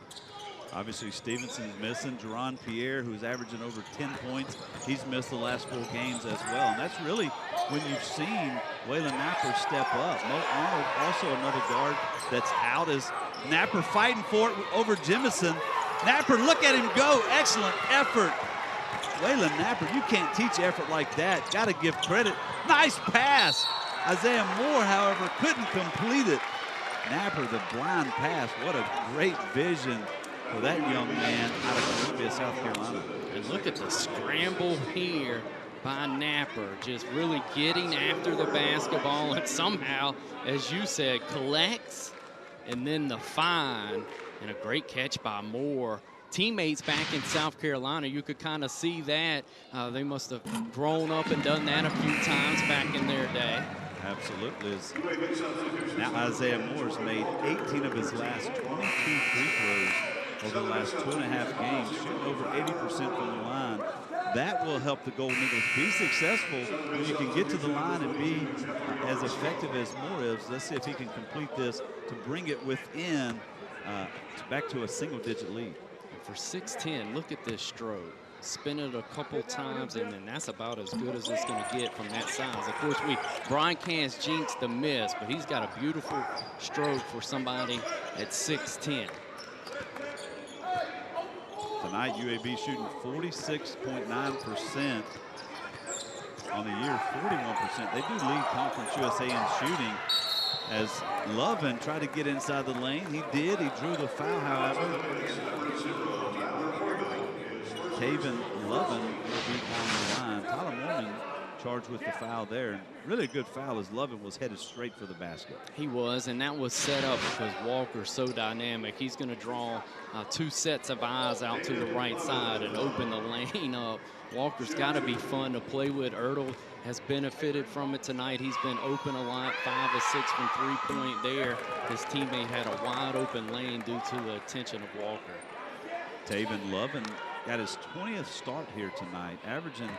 Obviously, Stevenson's missing. Jerron Pierre, who's averaging over 10 points, he's missed the last 4 games as well. And that's really when you've seen Waylon Napper step up. Mo Arnold, also another guard that's out, as Napper fighting for it over Jemison. Napper, look at him go. Excellent effort. Waylon Napper, you can't teach effort like that. Got to give credit. Nice pass. Isaiah Moore, however, couldn't complete it. Napper, the blind pass. What a great vision for that young man out of Columbia, South Carolina. And look at the scramble here by Napper, just really getting after the basketball and somehow, as you said, collects, and then the find, and a great catch by Moore. Teammates back in South Carolina, you could kind of see that. They must have grown up and done that a few times back in their day. Absolutely. Now Isaiah Moore's made 18 of his last 22 free throws over the last 2.5 games, shooting over 80% from the line. That will help the Golden Eagles be successful when you can get to the line and be as effective as Moore is. Let's see if he can complete this to bring it within, back to a single-digit lead. For 6'10", look at this stroke. Spin it a couple times, and then that's about as good as it's going to get from that size. Of course, Brian Cass jinxed the miss, but he's got a beautiful stroke for somebody at 6'10". Tonight, UAB shooting 46.9% on the year, 41%. They do lead Conference USA in shooting, as Lovin tried to get inside the lane. He did. He drew the foul, however. Taven Lovin will be on the line. Tyler Mormon charged with the foul there. Really a good foul, as Lovin was headed straight for the basket. He was, and that was set up because Walker's so dynamic. He's going to draw 2 sets of eyes out to the right side and open the lane up. Walker's got to be fun to play with. Ertl has benefited from it tonight. He's been open a lot, 5 of 6 from 3-point there. His teammate had a wide open lane due to the attention of Walker. Taven Lovin got his 20th start here tonight, averaging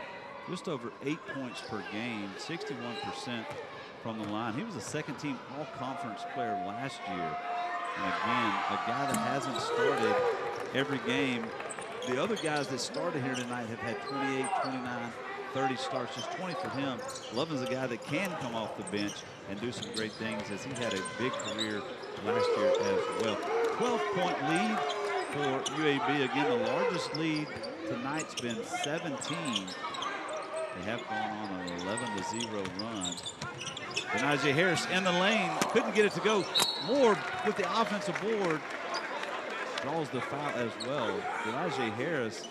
just over 8 points per game, 61% from the line. He was a second-team all-conference player last year. And again, a guy that hasn't started every game. The other guys that started here tonight have had 28, 29, 30 starts, just 20 for him. Lovin's a guy that can come off the bench and do some great things, as he had a big career last year as well. 12-point lead for UAB. Again, the largest lead tonight's been 17. They have gone on an 11-0 run. Najee Harris in the lane, couldn't get it to go. Moore with the offensive board draws the foul as well. Najee Harris,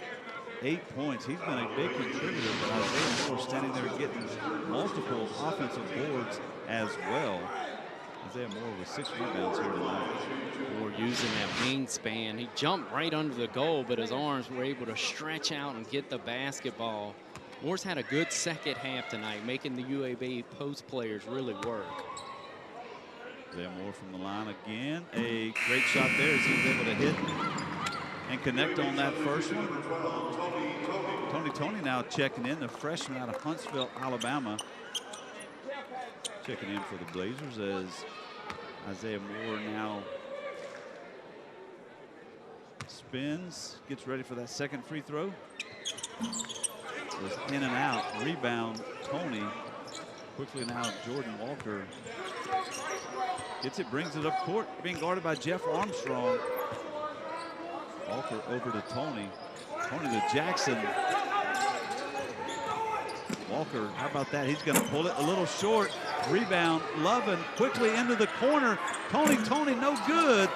8 points. He's been a big contributor, but Isaiah Moore standing there getting multiple offensive boards as well. Isaiah Moore with 6 rebounds here tonight. Moore using that wingspan. He jumped right under the goal, but his arms were able to stretch out and get the basketball. Moore's had a good second half tonight, making the UAB post players really work. Isaiah Moore from the line again. A great shot there as he was able to hit and connect on that first one. Tony now checking in, the freshman out of Huntsville, Alabama. Checking in for the Blazers, as Isaiah Moore now spins, gets ready for that second free throw. Was in and out, rebound, Tony. Quickly now, Jordan Walker gets it, brings it up court, being guarded by Jeff Armstrong. Walker over to Tony. Tony to Jackson. Walker, how about that? He's going to pull it a little short. Rebound, Lovin quickly into the corner. Tony, no good.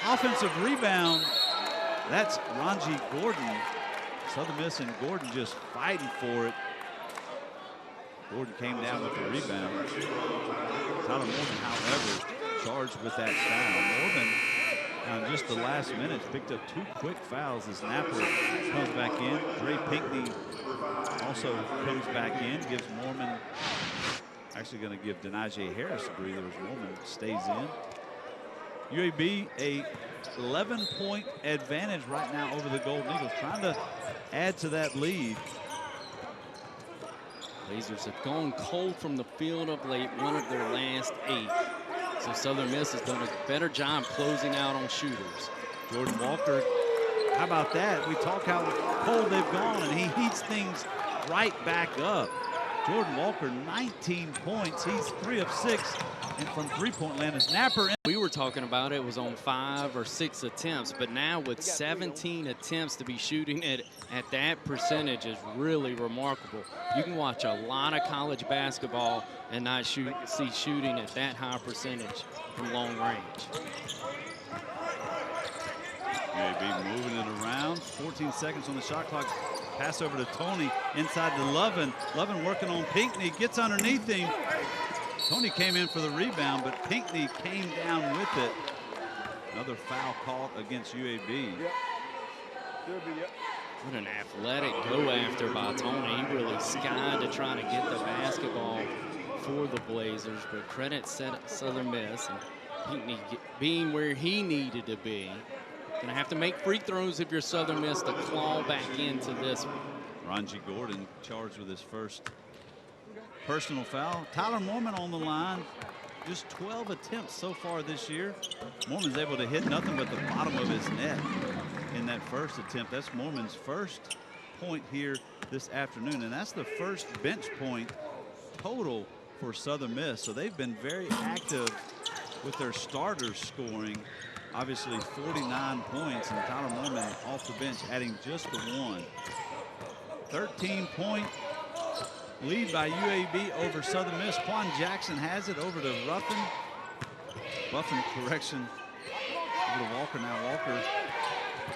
offensive rebound. That's Ranji Gordon. Southern Miss and Gordon just fighting for it. Gordon came down with the rebound. Tyler Morgan, however, charged with that foul. Morgan, in just the last minutes, picked up 2 quick fouls as Napper comes back in. Dre Pinckney also comes back in, gives Mormon, actually going to give Denaje Harris a breather as Mormon stays in. UAB, a 11-point advantage right now over the Golden Eagles, trying to add to that lead. Blazers have gone cold from the field of late, one of their last 8. So Southern Miss has done a better job closing out on shooters. Jordan Walker, how about that? We talk how cold they've gone, and he heats things right back up. Jordan Walker, 19 points. He's 3 of 6 and from three-point land. As Napper, we were talking about it was on 5 or 6 attempts, but now with 17 attempts to be shooting at that percentage is really remarkable. You can watch a lot of college basketball and not see shooting at that high percentage from long range. UAB moving it around. 14 seconds on the shot clock. Pass over to Tony inside to Lovin. Lovin working on Pinckney, gets underneath him. Tony came in for the rebound, but Pinckney came down with it. Another foul called against UAB. What an athletic go after by Tony. He really skied to try to get the basketball for the Blazers, but credit Southern Miss, and Pinckney being where he needed to be. Gonna have to make free throws if you're Southern Miss to claw back into this one. Ranji Gordon charged with his first personal foul. Tyler Mormon on the line. Just 12 attempts so far this year. Mormon's able to hit nothing but the bottom of his net in that first attempt. That's Mormon's first point here this afternoon, and that's the first bench point total for Southern Miss. So they've been very active with their starters scoring. Obviously 49 points, and Tyler Mormon off the bench adding just the 1. 13-point lead by UAB over Southern Miss. Quan Jackson has it over to Ruffin. Buffin correction over to Walker. Now Walker,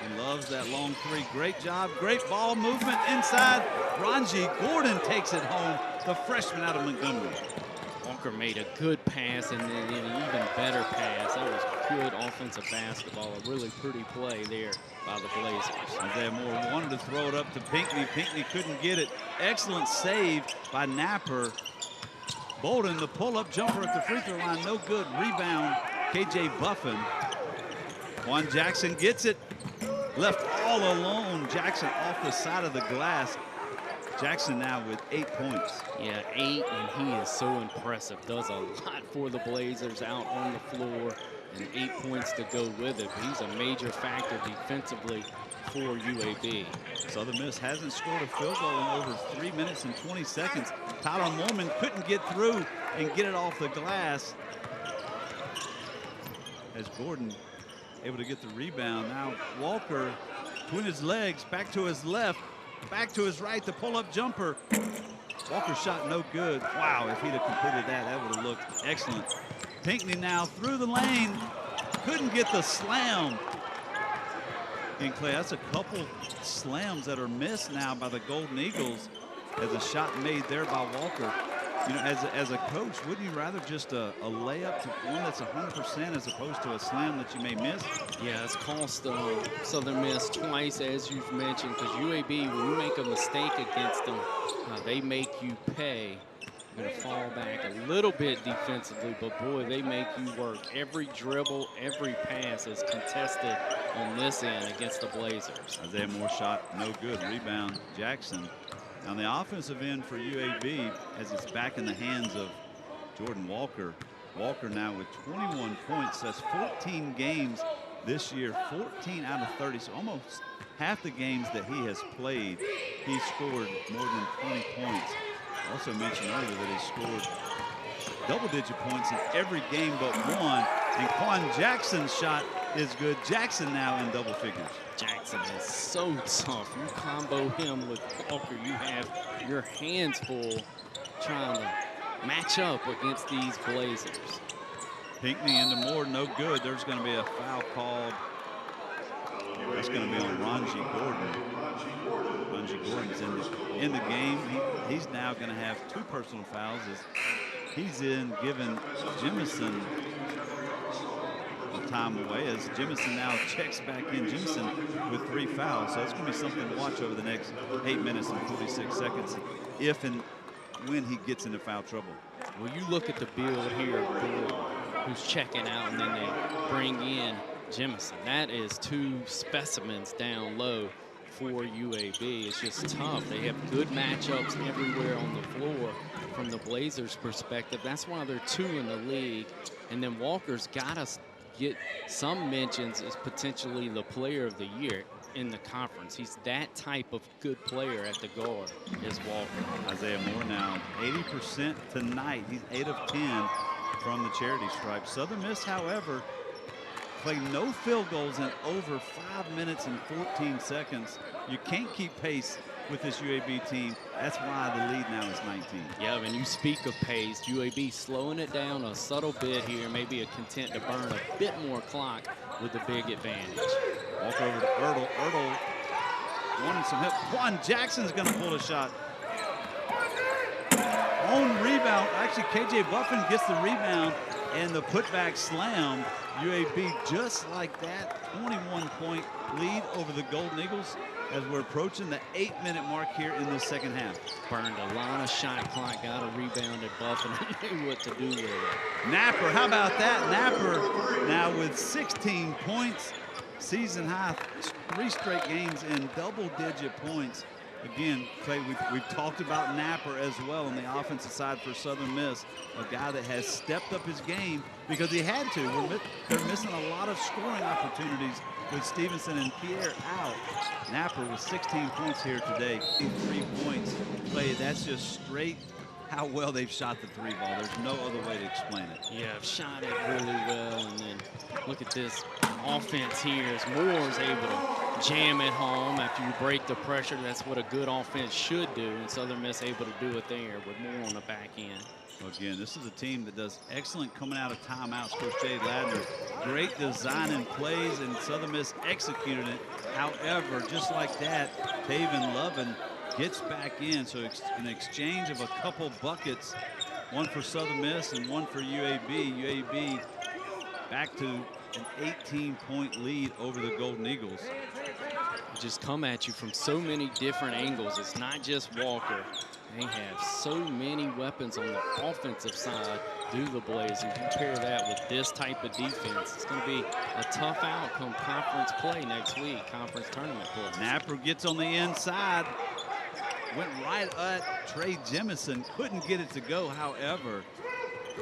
he loves that long 3. Great job, great ball movement inside. Ranji Gordon takes it home, the freshman out of Montgomery. Walker made a good pass and then an even better pass. That was good offensive basketball. A really pretty play there by the Blazers. Isaiah Moore wanted to throw it up to Pinckney. Pinckney couldn't get it. Excellent save by Napper. Bolden, the pull-up jumper at the free throw line, no good. Rebound, KJ Buffin. Quan Jackson gets it. Left all alone. Jackson off the side of the glass. Jackson now with 8 points. Yeah, 8, and he is so impressive. Does a lot for the Blazers out on the floor, and 8 points to go with it. But he's a major factor defensively for UAB. Southern Miss hasn't scored a field goal in over 3 minutes and 20 seconds. Tyler Mormon couldn't get through and get it off the glass. As Gordon able to get the rebound. Now Walker between his legs, back to his left, back to his right, the pull-up jumper. Walker's shot no good. Wow, if he'd have completed that, that would have looked excellent. Pinckney now through the lane, couldn't get the slam. And Clay, that's a couple slams that are missed now by the Golden Eagles as a shot made there by Walker. You know, as a coach, wouldn't you rather just a layup to one that's 100% as opposed to a slam that you may miss? Yeah, it's cost Southern Miss twice, as you've mentioned, because UAB, when you make a mistake against them, they make you pay. Going to fall back a little bit defensively, but boy, they make you work. Every dribble, every pass is contested on this end against the Blazers. Isaiah Moore shot no good. Rebound, Jackson. On the offensive end for UAB, as it's back in the hands of Jordan Walker. Walker now with 21 points. That's 14 games this year, 14 out of 30. So almost half the games that he has played, he scored more than 20 points. Also mentioned earlier that he scored double-digit points in every game but one. And Quan Jackson's shot is good. Jackson now in double figures. Jackson is so tough. You combo him with Walker, you have your hands full trying to match up against these Blazers. Pinckney into Moore, no good. There's going to be a foul called. That's going to be on Ranji Gordon. Ranji Gordon's in the game. He's now going to have 2 personal fouls as he's in giving Jemison a time away as Jemison now checks back in. Jemison with 3 fouls. So it's going to be something to watch over the next 8 minutes and 46 seconds if and when he gets into foul trouble. Well, you look at the build here of Gordon, who's checking out, and then they bring in Jemison. That is 2 specimens down low for UAB. It's just tough. They have good matchups everywhere on the floor from the Blazers' perspective. That's why they're 2 in the league. And then Walker's got to get some mentions as potentially the player of the year in the conference. He's that type of good player at the guard is Walker. Isaiah Moore now 80% tonight. He's 8 of 10 from the charity stripe. Southern Miss, however, played no field goals in over 5 minutes and 14 seconds. You can't keep pace with this UAB team. That's why the lead now is 19. Yeah, when you speak of pace, UAB slowing it down a subtle bit here, maybe a content to burn a bit more clock with a big advantage. Walk over to Ertl. Ertl wanting some help. Quan Jackson's going to pull a shot. On rebound, actually KJ Buffin gets the rebound and the putback slam. UAB just like that, 21-point lead over the Golden Eagles as we're approaching the 8-minute mark here in the second half. Burned a lot of shot clock, got a rebound at Buffin and knew what to do with it. Napper, how about that? Napper now with 16 points, season high, 3 straight games in double-digit points. Again, Clay, we've talked about Napper as well on the offensive side for Southern Miss, a guy that has stepped up his game because he had to. They're missing a lot of scoring opportunities with Stevenson and Pierre out. Napper with 16 points here today, 3 points. Clay, that's just straight how well they've shot the 3 ball. There's no other way to explain it. Yeah, shot it really well, and then look at this offense here as Moore's able to jam it home after you break the pressure. That's what a good offense should do, and Southern Miss able to do it there with Moore on the back end. Again, this is a team that does excellent coming out of timeouts. Coach Jay Ladner, great designing plays, and Southern Miss executed it. However, just like that, Taven Lovin gets back in. So an exchange of a couple buckets, one for Southern Miss and one for UAB. UAB back to an 18-point lead over the Golden Eagles. Just come at you from so many different angles. It's not just Walker. They have so many weapons on the offensive side, do the Blazers. You pair that with this type of defense, it's going to be a tough outcome conference play next week, conference tournament play. Napper gets on the inside, went right at Trey Jemison, couldn't get it to go. However,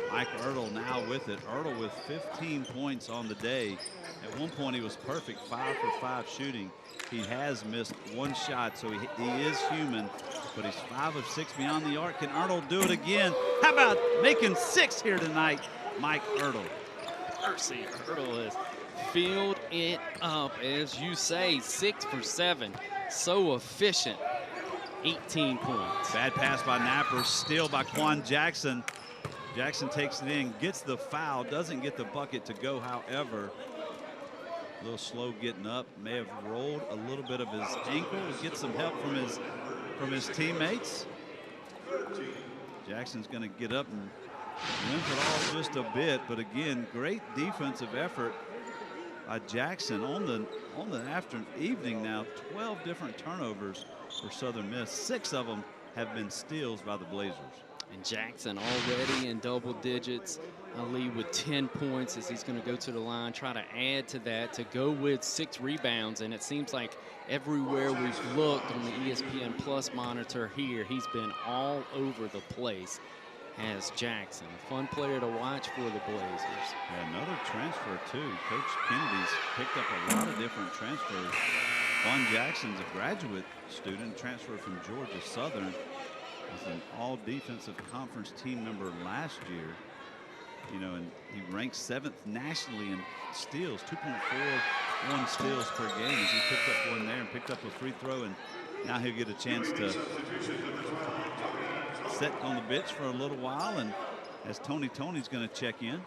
Mike Ertl now with it. Ertl with 15 points on the day. At one point he was perfect, 5 for 5 shooting. He has missed 1 shot, so he is human, but he's 5 of 6 beyond the arc. Can Ertl do it again? How about making 6 here tonight, Mike Ertl? Mercy, Ertl has filled it up, as you say, 6 for 7. So efficient, 18 points. Bad pass by Napper, steal by Quan Jackson. Jackson takes it in, gets the foul, doesn't get the bucket to go, however. A little slow getting up, may have rolled a little bit of his ankle, get some help from his teammates. Jackson's going to get up and limp it all just a bit, but again, great defensive effort by Jackson on the evening now. 12 different turnovers for Southern Miss. 6 of them have been steals by the Blazers. And Jackson already in double digits. A lead with 10 points as he's going to go to the line, try to add to that, to go with 6 rebounds. And it seems like everywhere we've looked on the ESPN Plus monitor here, he's been all over the place as Jackson. Fun player to watch for the Blazers. Yeah, another transfer too. Coach Kennedy's picked up a lot of different transfers. Von Jackson's a graduate student, transferred from Georgia Southern. Was an all-defensive conference team member last year. You know, and he ranks 7th nationally in steals, 2.41 steals per game. As he picked up one there and picked up a free throw, and now he'll get a chance to sit on the bench for a little while. And as Tony's going to check in.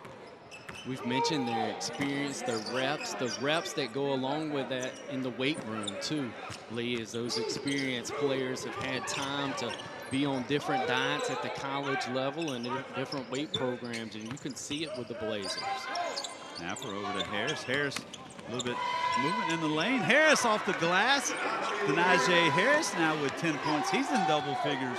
We've mentioned their experience, the reps that go along with that in the weight room too, Lee, is those experienced players have had time to be on different diets at the college level and different weight programs, and you can see it with the Blazers. Napper over to Harris. Harris a little bit movement in the lane. Harris off the glass. Denaje Harris now with 10 points. He's in double figures,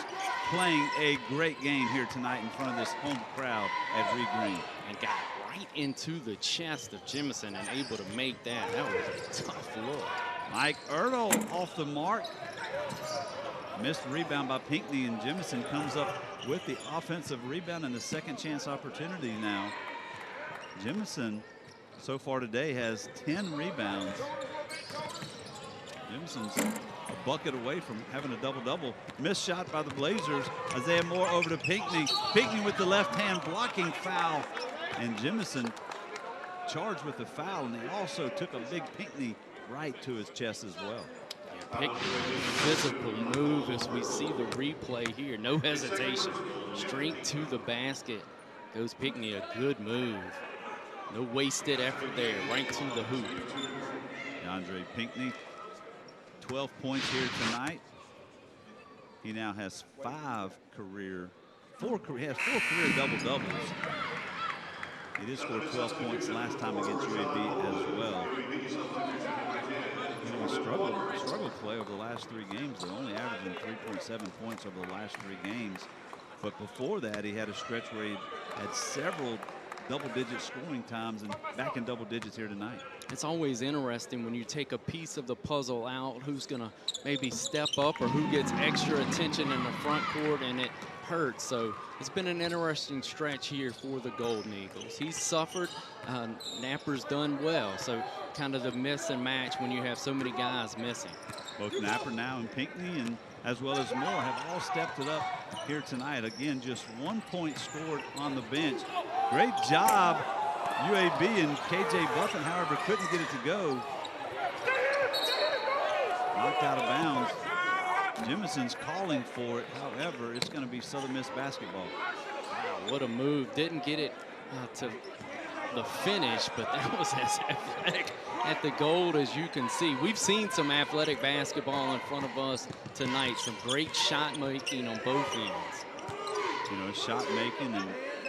playing a great game here tonight in front of this home crowd at Reed Green. And got right into the chest of Jemison and able to make that. That was a tough look. Mike Ertl off the mark. Missed rebound by Pinckney, and Jemison comes up with the offensive rebound and the second chance opportunity now. Jemison so far today has 10 rebounds. Jemison's a bucket away from having a double-double. Missed shot by the Blazers. Isaiah Moore over to Pinckney. Pinckney with the left hand blocking foul. And Jemison charged with the foul, and he also took a big Pinckney right to his chest as well. Pinckney, physical move as we see the replay here. No hesitation. Straight to the basket goes Pinckney. A good move. No wasted effort there. Right to the hoop. DeAndre Pinckney, 12 points here tonight. He now has four career double-doubles. He did score 12 points last time against UAB as well. He struggled to play over the last 3 games. They're only averaging 3.7 points over the last 3 games. But before that, he had a stretch where he had several double-digit scoring times and back in double digits here tonight. It's always interesting when you take a piece of the puzzle out, who's going to maybe step up or who gets extra attention in the front court, and it hurts. So it's been an interesting stretch here for the Golden Eagles. He's suffered. Napper's done well. So kind of the miss and match when you have so many guys missing. Both Napper now and Pinckney, and as well as Moore, have all stepped it up here tonight. Again, just 1 point scored on the bench. Great job, UAB, and KJ Buffin, however, couldn't get it to go. Knocked out of bounds. Jemison's calling for it. However, it's going to be Southern Miss basketball. Wow, what a move. Didn't get it to the finish, but that was as athletic at the goal as you can see. We've seen some athletic basketball in front of us tonight. Some great shot making on both ends. You know, shot making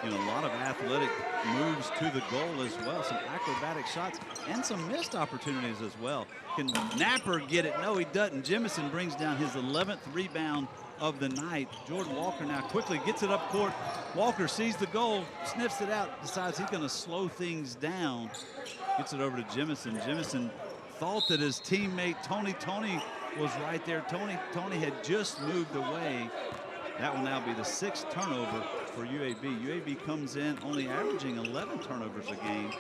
and a lot of athletic moves to the goal as well. Some acrobatic shots and some missed opportunities as well. Can Napper get it? No, he doesn't. Jemison brings down his 11th rebound of the night. Jordan Walker now quickly gets it up court. Walker sees the goal, sniffs it out, decides he's going to slow things down. Gets it over to Jemison. Jemison thought that his teammate Tony was right there. Tony had just moved away. That will now be the 6th turnover for UAB. UAB comes in only averaging 11 turnovers a game,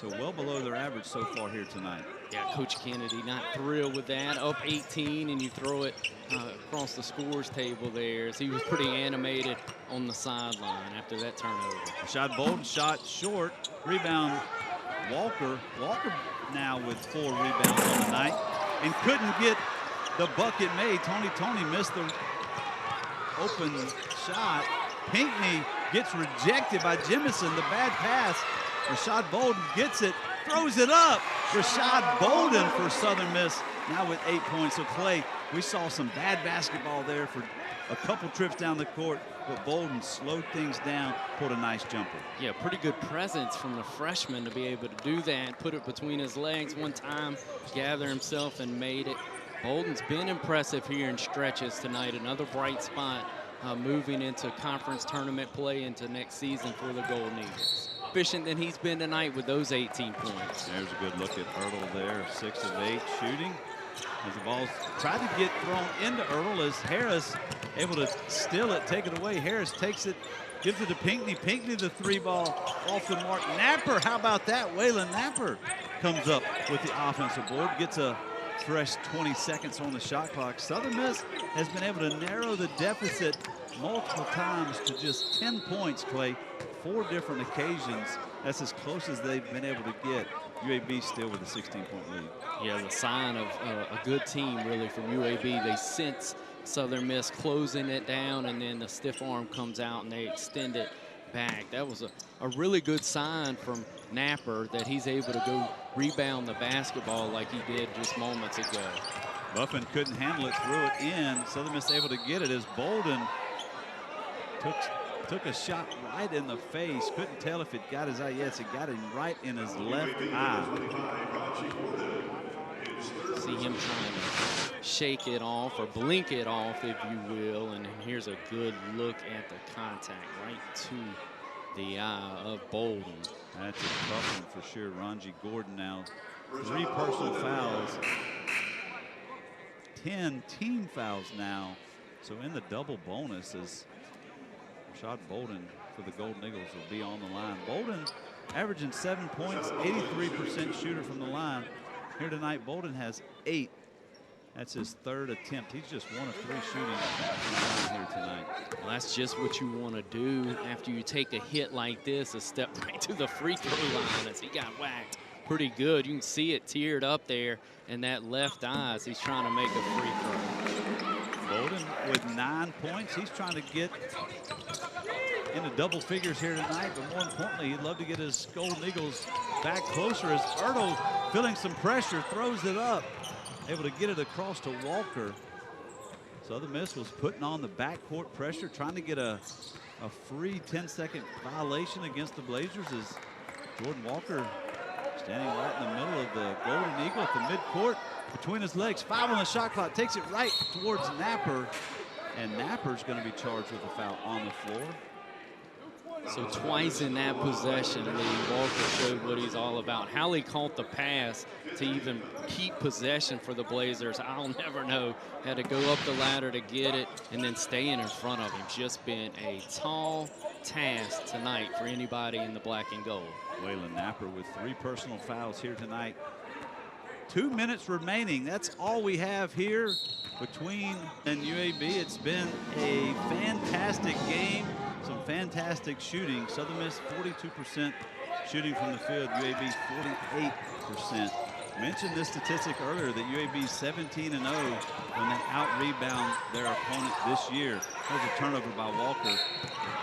so well below their average so far here tonight. Yeah, Coach Kennedy not thrilled with that. Up 18, and you throw it across the scores table there. As he was pretty animated on the sideline after that turnover. Rashad Bolden shot short. Rebound Walker. Walker now with 4 rebounds on the night and couldn't get the bucket made. Tony missed the open shot. Pinckney gets rejected by Jemison. The bad pass. Rashad Bolden gets it, throws it up. Rashad Bolden for Southern Miss now with 8 points of play. We saw some bad basketball there for a couple trips down the court, but Bolden slowed things down, put a nice jumper. Yeah, pretty good presence from the freshman to be able to do that, put it between his legs one time, gather himself and made it. Bolden's been impressive here in stretches tonight. Another bright spot moving into conference tournament play into next season for the Golden Eagles. Efficient than he's been tonight with those 18 points. There's a good look at Ertl there, 6 of 8 shooting. As the ball's tried to get thrown into Ertl, as Harris able to steal it, take it away. Harris takes it, gives it to Pinckney. Pinckney the 3 ball off the mark. Napper, how about that? Waylon Napper comes up with the offensive board, gets a fresh 20 seconds on the shot clock. Southern Miss has been able to narrow the deficit multiple times to just 10 points, Clay. 4 different occasions. That's as close as they've been able to get. UAB still with a 16-point lead. Yeah, the sign of a good team, really, from UAB. They sense Southern Miss closing it down, and then the stiff arm comes out, and they extend it back. That was a really good sign from Napper that he's able to go rebound the basketball like he did just moments ago. Buffin couldn't handle it, threw it in. Southern Miss able to get it as Bolden took a shot right in the face. Couldn't tell if it got his eye. Yes, it got him right in his left eye. See him trying to shake it off or blink it off, if you will. And here's a good look at the contact right to the eye of Bolden. That's a tough one for sure. Ronji Gordon now 3 personal fouls, 10 team fouls now. So in the double bonus is Rashad Bolden for the Golden Eagles will be on the line. Bolden averaging 7 points, 83% shooter from the line. Here tonight, Bolden has 8. That's his 3rd attempt. He's just 1 of 3 shooting here tonight. Well, that's just what you want to do after you take a hit like this, is step right to the free throw line as he got whacked pretty good. You can see it teared up there in that left eye as he's trying to make a free throw. Bolden with 9 points. He's trying to get into double figures here tonight, but more importantly, he'd love to get his Golden Eagles back closer as Ertl, feeling some pressure, throws it up, able to get it across to Walker. Southern Miss was putting on the backcourt pressure, trying to get a free 10-second violation against the Blazers as Jordan Walker standing right in the middle of the Golden Eagle at the midcourt between his legs. 5 on the shot clock, takes it right towards Napper, and Napper's going to be charged with a foul on the floor. So twice in that possession, Lee, Walker showed what he's all about. How he caught the pass to even keep possession for the Blazers, I'll never know. Had to go up the ladder to get it and then staying in front of him. Just been a tall task tonight for anybody in the black and gold. Waylon Napper with 3 personal fouls here tonight. 2 minutes remaining. That's all we have here between and UAB. It's been a fantastic game. Some fantastic shooting. Southern Miss 42% shooting from the field. UAB 48%. Mentioned this statistic earlier that UAB 17-0 when they out-rebound their opponent this year. There's a turnover by Walker,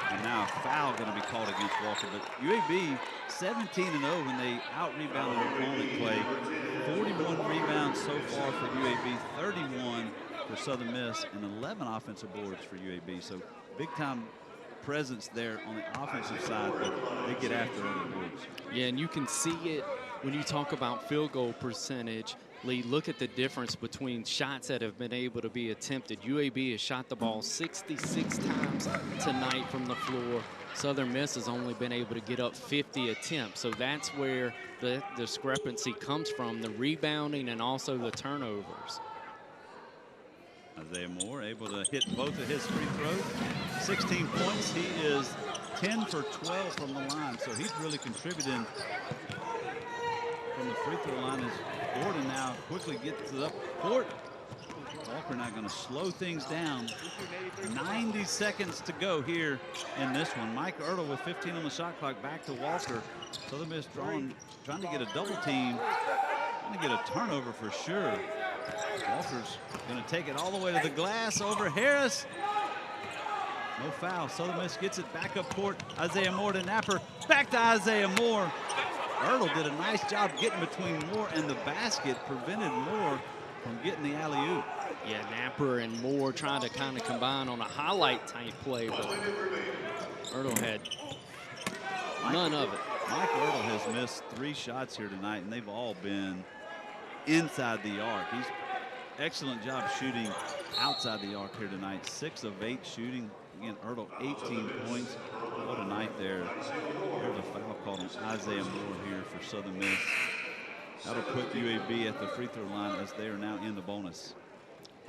and now a foul going to be called against Walker. But UAB 17-0 when they out-rebound their opponent. Play 41 rebounds so far for UAB, 31 for Southern Miss, and 11 offensive boards for UAB. So big-time presence there on the offensive side, but they get after other boards. Yeah, and you can see it when you talk about field goal percentage. Lee, look at the difference between shots that have been able to be attempted. UAB has shot the ball 66 times tonight from the floor. Southern Miss has only been able to get up 50 attempts. So that's where the discrepancy comes from, the rebounding and also the turnovers. Isaiah Moore able to hit both of his free throws. 16 points. He is 10 for 12 from the line, so he's really contributing from the free throw line as Gordon now quickly gets it up court. Walker now going to slow things down. 90 seconds to go here in this one. Mike Ertl with 15 on the shot clock, back to Walker. Southern Miss trying to get a double team, trying to get a turnover for sure. Walker's going to take it all the way to the glass over Harris. No foul. Southern Miss gets it back up court. Isaiah Moore to Napper. Back to Isaiah Moore. Ertl did a nice job getting between Moore and the basket, prevented Moore from getting the alley-oop. Yeah, Napper and Moore trying to kind of combine on a highlight type play, but Ertl had none of it. Mike Ertl has missed 3 shots here tonight, and they've all been inside the arc. He's excellent job shooting outside the arc here tonight. 6 of 8 shooting. Again, Ertl 18 points. What a night there. There's a foul called on Isaiah Moore here for Southern Miss. That'll put UAB at the free throw line as they are now in the bonus.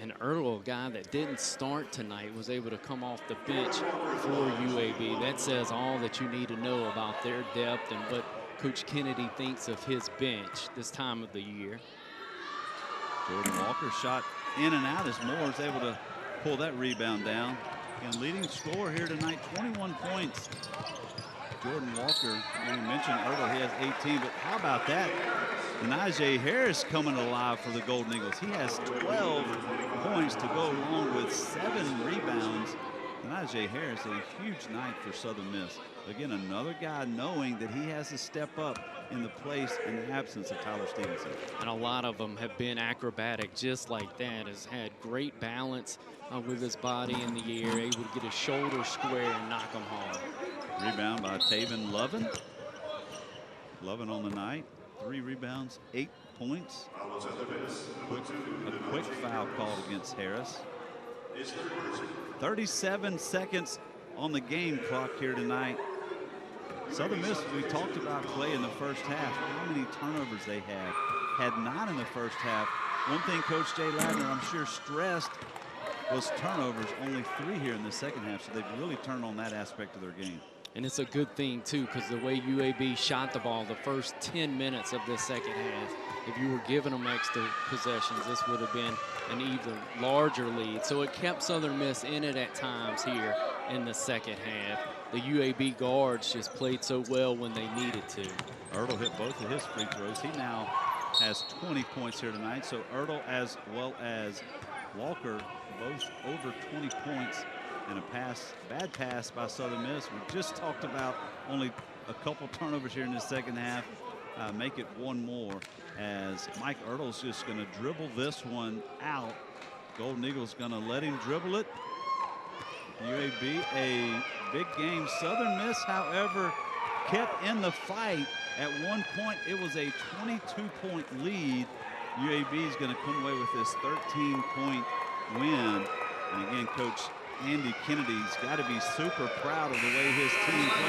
And Ertl, a guy that didn't start tonight, was able to come off the bench for UAB. That says all that you need to know about their depth and what Coach Kennedy thinks of his bench this time of the year. Jordan Walker shot in and out as Moore is able to pull that rebound down. And leading scorer here tonight, 21 points. Jordan Walker, you mentioned Ertl, he has 18, but how about that? Najee Harris coming alive for the Golden Eagles. He has 12 points to go along with 7 rebounds Najee Harris, a huge night for Southern Miss. Again, another guy knowing that he has to step up in the place in the absence of Tyler Stevenson. And a lot of them have been acrobatic just like that. Has had great balance with his body in the air, able to get his shoulder square and knock them home. Rebound by Taven Lovin. Lovin on the night, 3 rebounds, 8 points. A quick foul called against Harris. 37 seconds on the game clock here tonight. Southern Miss, we talked about Clay in the first half, how many turnovers they had 9 in the first half. One thing Coach Jay Ladner, I'm sure, stressed was turnovers, only 3 here in the second half, so they've really turned on that aspect of their game. And it's a good thing, too, because the way UAB shot the ball the first 10 minutes of this second half, if you were giving them extra possessions, this would have been an even larger lead. So it kept Southern Miss in it at times here in the second half. The UAB guards just played so well when they needed to. Ertl hit both of his free throws. He now has 20 points here tonight. So Ertl as well as Walker both over 20 points. And a bad pass by Southern Miss. We just talked about only a couple turnovers here in the second half. Make it one more as Mike Ertl's just going to dribble this one out. Golden Eagles going to let him dribble it. UAB, a big game. Southern Miss, however, kept in the fight. At one point, it was a 22-point lead. UAB is going to come away with this 13-point win. And again, Coach Andy Kennedy's got to be super proud of the way his team played.